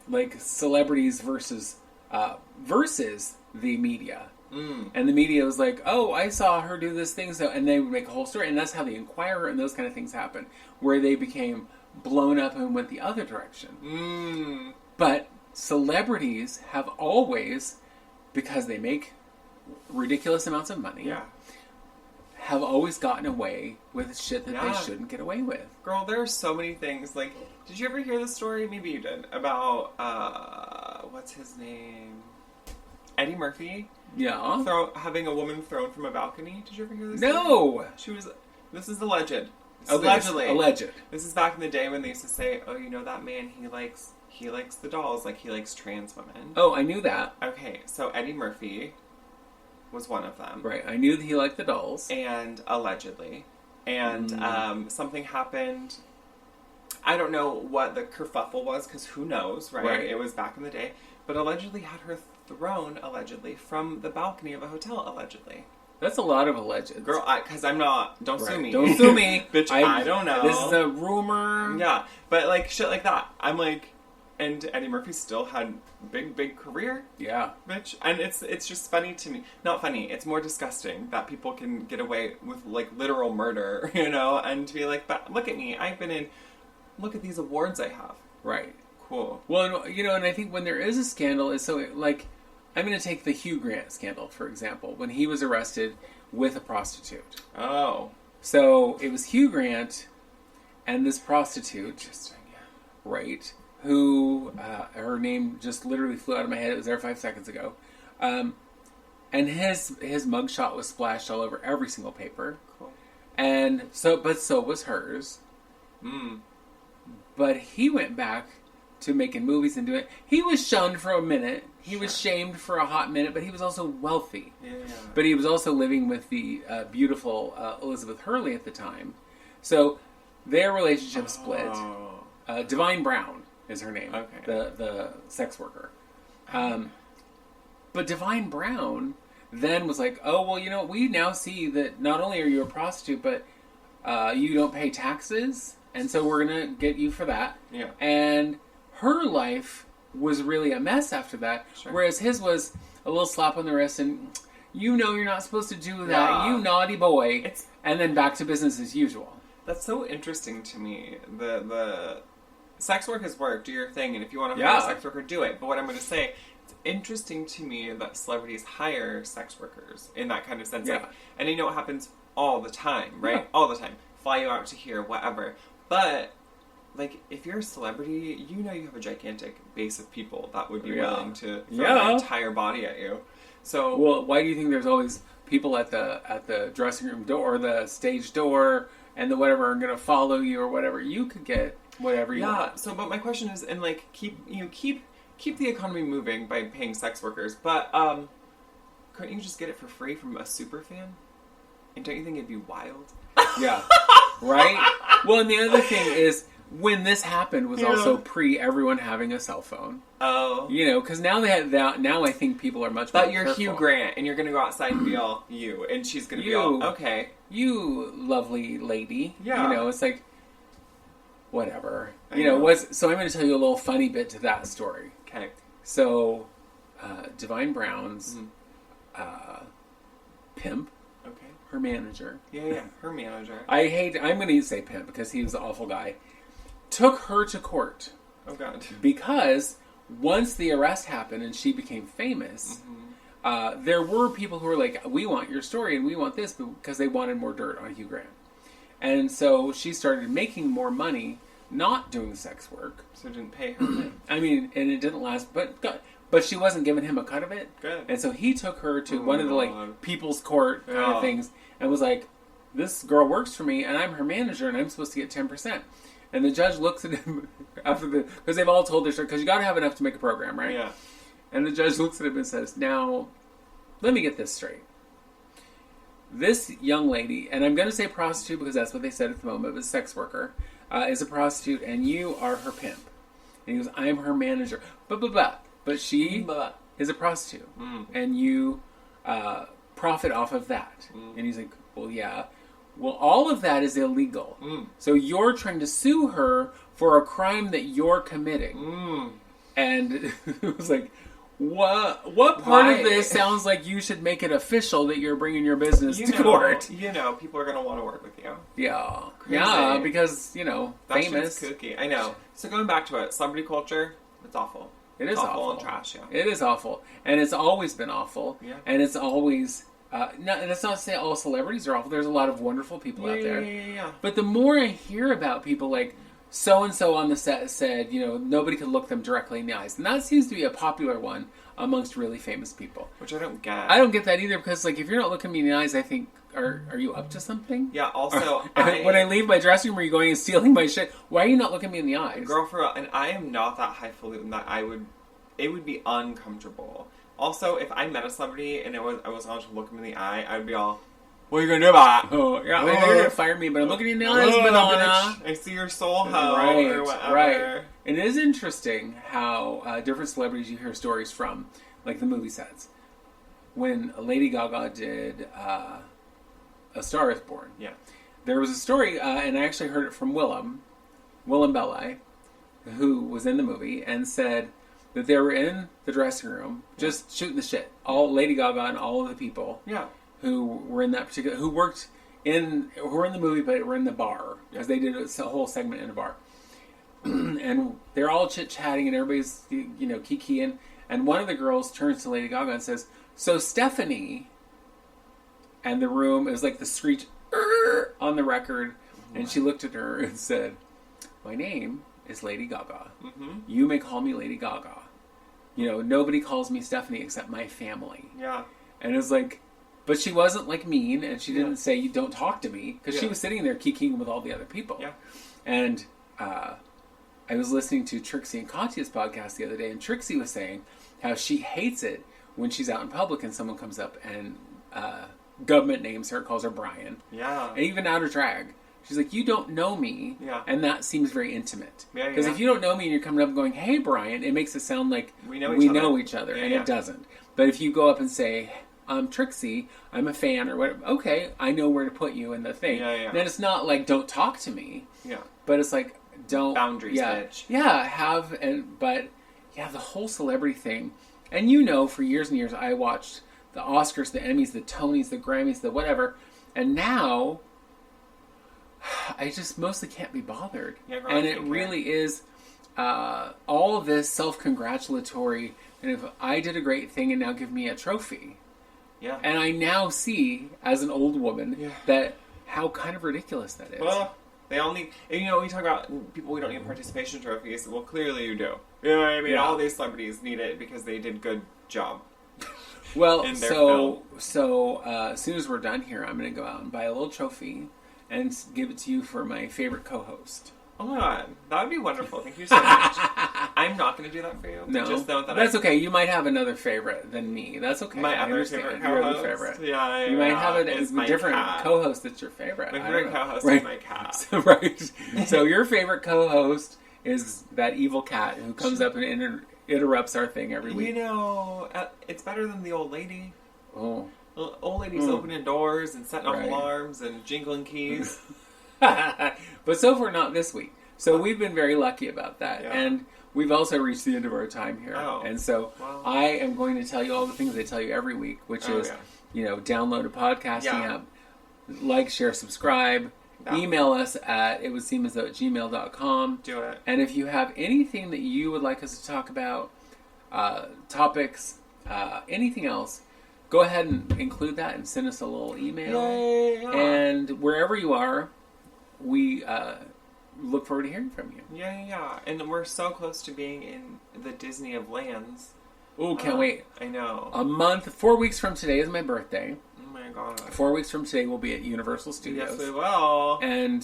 [SPEAKER 3] like celebrities versus the media. And the media was like, oh, I saw her do this thing, so, and they would make a whole story, and that's how the Inquirer and those kind of things happened, where they became blown up and went the other direction. But celebrities have always, because they make ridiculous amounts of money, have always gotten away with shit that they shouldn't get away with.
[SPEAKER 2] Girl, there are so many things. Like, did you ever hear the story? Maybe you did. About, what's his name? Eddie Murphy?
[SPEAKER 3] Yeah.
[SPEAKER 2] Having a woman thrown from a balcony. Did you ever hear this?
[SPEAKER 3] No!
[SPEAKER 2] This is alleged.
[SPEAKER 3] Allegedly. Alleged.
[SPEAKER 2] This is back in the day when they used to say, oh, you know that man, he likes the dolls, like he likes trans women.
[SPEAKER 3] Oh, I knew that.
[SPEAKER 2] Okay, so Eddie Murphy was one of them.
[SPEAKER 3] Right, I knew that he liked the dolls.
[SPEAKER 2] And allegedly. And something happened. I don't know what the kerfuffle was, because who knows, right? It was back in the day. But allegedly had her thrown, allegedly, from the balcony of a hotel, allegedly.
[SPEAKER 3] That's a lot of alleged.
[SPEAKER 2] Girl, because I'm not... Don't sue me.
[SPEAKER 3] Don't sue me.
[SPEAKER 2] Bitch, I don't know.
[SPEAKER 3] This is a rumor.
[SPEAKER 2] Yeah, but, like, shit like that. I'm like... And Eddie Murphy still had big career.
[SPEAKER 3] Yeah.
[SPEAKER 2] Bitch. And it's just funny to me. Not funny. It's more disgusting that people can get away with, like, literal murder, you know? And to be like, but look at me. I've been in... Look at these awards I have.
[SPEAKER 3] Right.
[SPEAKER 2] Cool.
[SPEAKER 3] Well, you know, and I think when there is a scandal, it's so, like... I'm going to take the Hugh Grant scandal, for example, when he was arrested with a prostitute.
[SPEAKER 2] Oh.
[SPEAKER 3] So, it was Hugh Grant and this prostitute.
[SPEAKER 2] Interesting, yeah.
[SPEAKER 3] Right. Who, her name just literally flew out of my head. It was there 5 seconds ago. And his mugshot was splashed all over every single paper.
[SPEAKER 2] Cool.
[SPEAKER 3] And so was hers.
[SPEAKER 2] Mm.
[SPEAKER 3] But he went back to making movies and doing it. He was shunned for a minute. He was shamed for a hot minute, but he was also wealthy.
[SPEAKER 2] Yeah.
[SPEAKER 3] But he was also living with the beautiful Elizabeth Hurley at the time. So their relationship split. Divine Brown is her name.
[SPEAKER 2] Okay.
[SPEAKER 3] The sex worker. But Divine Brown then was like, oh, well, you know, we now see that not only are you a prostitute, but you don't pay taxes, and so we're going to get you for that.
[SPEAKER 2] Yeah.
[SPEAKER 3] And her life was really a mess after that, whereas his was a little slap on the wrist and, you know you're not supposed to do that, you naughty boy, and then back to business as usual.
[SPEAKER 2] That's so interesting to me. The sex work is work, do your thing, and if you want to hire a sex worker, do it. But what I'm going to say, it's interesting to me that celebrities hire sex workers in that kind of sense. Like, and you know what happens all the time, right? Yeah. All the time. Fly you out to here, whatever. But, like, if you're a celebrity, you know you have a gigantic base of people that would be willing to throw their entire body at you. So,
[SPEAKER 3] well, why do you think there's always people at the dressing room door or the stage door and the whatever are going to follow you or whatever? You could get whatever you want.
[SPEAKER 2] Yeah. So, but my question is, and like, keep the economy moving by paying sex workers, but couldn't you just get it for free from a super fan? And don't you think it'd be wild?
[SPEAKER 3] Yeah. Right? Well, and the other thing is, when this happened was also pre-everyone having a cell phone.
[SPEAKER 2] Oh.
[SPEAKER 3] You know, because now they have that. Now I think people are much more
[SPEAKER 2] But you're
[SPEAKER 3] careful.
[SPEAKER 2] Hugh Grant, and you're going to go outside and be all you, and she's going to be all, okay.
[SPEAKER 3] You lovely lady.
[SPEAKER 2] Yeah.
[SPEAKER 3] You know, it's like, whatever. You know, so I'm going to tell you a little funny bit to that story.
[SPEAKER 2] Okay.
[SPEAKER 3] So, Divine Brown's pimp, her manager.
[SPEAKER 2] Yeah, her manager.
[SPEAKER 3] I'm going to say pimp because he was an awful guy. Took her to court.
[SPEAKER 2] Oh, God.
[SPEAKER 3] Because once the arrest happened and she became famous, there were people who were like, we want your story and we want this, because they wanted more dirt on Hugh Grant. And so she started making more money not doing sex work.
[SPEAKER 2] So it didn't pay her.
[SPEAKER 3] I mean, and it didn't last, but she wasn't giving him a cut of it.
[SPEAKER 2] Good.
[SPEAKER 3] And so he took her to one of the like people's court kind of things and was like, this girl works for me and I'm her manager and I'm supposed to get 10%. And the judge looks at him because they've all told their story, because you got to have enough to make a program, right?
[SPEAKER 2] Yeah.
[SPEAKER 3] And the judge looks at him and says, now, let me get this straight. This young lady, and I'm going to say prostitute because that's what they said at the moment, but sex worker, is a prostitute and you are her pimp. And he goes, I am her manager. But she is a prostitute. And you profit off of that. And he's like, well, yeah. Well, all of that is illegal. So you're trying to sue her for a crime that you're committing. And it was like, what part of this sounds like you should make it official that you're bringing your business to court?
[SPEAKER 2] You know, people are going to want to work with you.
[SPEAKER 3] Yeah.
[SPEAKER 2] Crazy.
[SPEAKER 3] Yeah, because, you know,
[SPEAKER 2] that
[SPEAKER 3] famous.
[SPEAKER 2] Shit's kooky. I know. So going back to it, celebrity culture, it's awful.
[SPEAKER 3] It is awful.
[SPEAKER 2] And trash, yeah.
[SPEAKER 3] It is awful. And it's always been awful.
[SPEAKER 2] Yeah.
[SPEAKER 3] And it's always... and that's not to say all celebrities are awful. There's a lot of wonderful people out there.
[SPEAKER 2] Yeah.
[SPEAKER 3] But the more I hear about people like so-and-so on the set said, you know, nobody could look them directly in the eyes. And that seems to be a popular one amongst really famous people.
[SPEAKER 2] Which I don't get.
[SPEAKER 3] I don't get that either because, like, if you're not looking me in the eyes, I think, are you up to something?
[SPEAKER 2] Yeah, also...
[SPEAKER 3] when I leave my dressing room, are you going and stealing my shit? Why are you not looking me in the eyes?
[SPEAKER 2] Girl, for real, and I am not that highfalutin that it would be uncomfortable. Also, if I met a celebrity and I was going to look him in the eye, I'd be all, what are you going to do about it?
[SPEAKER 3] Oh, yeah, you're going to fire me, but I'm looking you in the eyes, banana.
[SPEAKER 2] I see your soul hoe or whatever.
[SPEAKER 3] Right. It is interesting how different celebrities you hear stories from, like the movie sets. When Lady Gaga did A Star Is Born, there was a story, and I actually heard it from Willem Belli, who was in the movie, and said that they were in the dressing room just shooting the shit. All Lady Gaga and all of the people who were in that particular, who were in the movie, but were in the bar because they did a whole segment in a bar, and they're all chit chatting and everybody's kikiing, and one of the girls turns to Lady Gaga and says, "So Stephanie," and the room is like the screech on the record, and she looked at her and said, "My name is Lady Gaga. You may call me Lady Gaga. You know, nobody calls me Stephanie except my family."
[SPEAKER 2] Yeah.
[SPEAKER 3] And it's like, But she wasn't like mean, and she didn't say, "You don't talk to me," because she was sitting there kikiing with all the other people.
[SPEAKER 2] Yeah.
[SPEAKER 3] And I was listening to Trixie and Katya's podcast the other day, and Trixie was saying how she hates it when she's out in public and someone comes up and government names her, calls her Brian.
[SPEAKER 2] Yeah.
[SPEAKER 3] And even out of drag. She's like, you don't know me, and that seems very intimate. Because if you don't know me and you're coming up and going, hey, Brian, it makes it sound like we know each other, and it doesn't. But if you go up and say, I'm Trixie, I'm a fan, or whatever, okay, I know where to put you in the thing. Then it's not like, don't talk to me. But it's like, don't...
[SPEAKER 2] Boundaries, bitch.
[SPEAKER 3] But the whole celebrity thing. And you know, for years and years, I watched the Oscars, the Emmys, the Tonys, the Grammys, the whatever, and now... I just mostly can't be bothered. And it really is all of this self-congratulatory, and if I did a great thing and now give me a trophy. And I now see, as an old woman, that how kind of ridiculous that is.
[SPEAKER 2] Well, they all need... You know, we talk about people who don't need participation trophies. Well, clearly you do. You know what I mean? All these celebrities need it because they did good job.
[SPEAKER 3] Well, so as soon as we're done here, I'm going to go out and buy a little trophy and give it to you for my favorite co-host.
[SPEAKER 2] Oh my god, that would be wonderful. Thank you so much. I'm not going to do that for you.
[SPEAKER 3] No,
[SPEAKER 2] just know that
[SPEAKER 3] that's okay. You might have another favorite than me. That's okay.
[SPEAKER 2] My other favorite co-host.
[SPEAKER 3] Your other favorite.
[SPEAKER 2] Yeah,
[SPEAKER 3] you might have a different co-host that's your favorite. My favorite co-host is my cat. Right. So your favorite co-host is that evil cat who comes up and interrupts our thing every week.
[SPEAKER 2] You know, it's better than the old lady.
[SPEAKER 3] Oh.
[SPEAKER 2] Old lady's opening doors and setting off alarms and jingling keys.
[SPEAKER 3] But so far not this week. So we've been very lucky about that. And we've also reached the end of our time here. And so I am going to tell you all the things I tell you every week, which is, you know, download a podcasting app, like, share, subscribe, email us at itwouldseemasthought@gmail.com.
[SPEAKER 2] Do it.
[SPEAKER 3] And if you have anything that you would like us to talk about, topics, anything else, go ahead and include that and send us a little email. And wherever you are, we look forward to hearing from you.
[SPEAKER 2] Yeah. And we're so close to being in the Disney of Lands.
[SPEAKER 3] Oh, can't wait.
[SPEAKER 2] I know.
[SPEAKER 3] A month, 4 weeks from today is my birthday.
[SPEAKER 2] Oh my god.
[SPEAKER 3] 4 weeks from today we'll be at Universal Studios.
[SPEAKER 2] Yes, we will.
[SPEAKER 3] And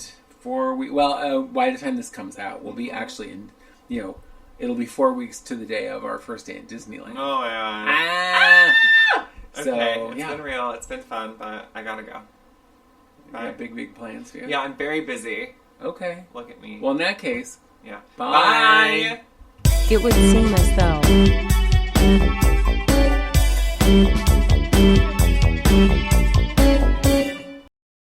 [SPEAKER 3] by the time this comes out, we'll be actually in, you know, it'll be 4 weeks to the day of our first day at Disneyland.
[SPEAKER 2] Oh my god.
[SPEAKER 3] So,
[SPEAKER 2] okay, it's been real. It's been fun, but I gotta go.
[SPEAKER 3] Bye. You got big plans for you?
[SPEAKER 2] Yeah, I'm very busy.
[SPEAKER 3] Okay.
[SPEAKER 2] Look at me.
[SPEAKER 3] Well, in that case,
[SPEAKER 2] bye.
[SPEAKER 1] It would seem as though...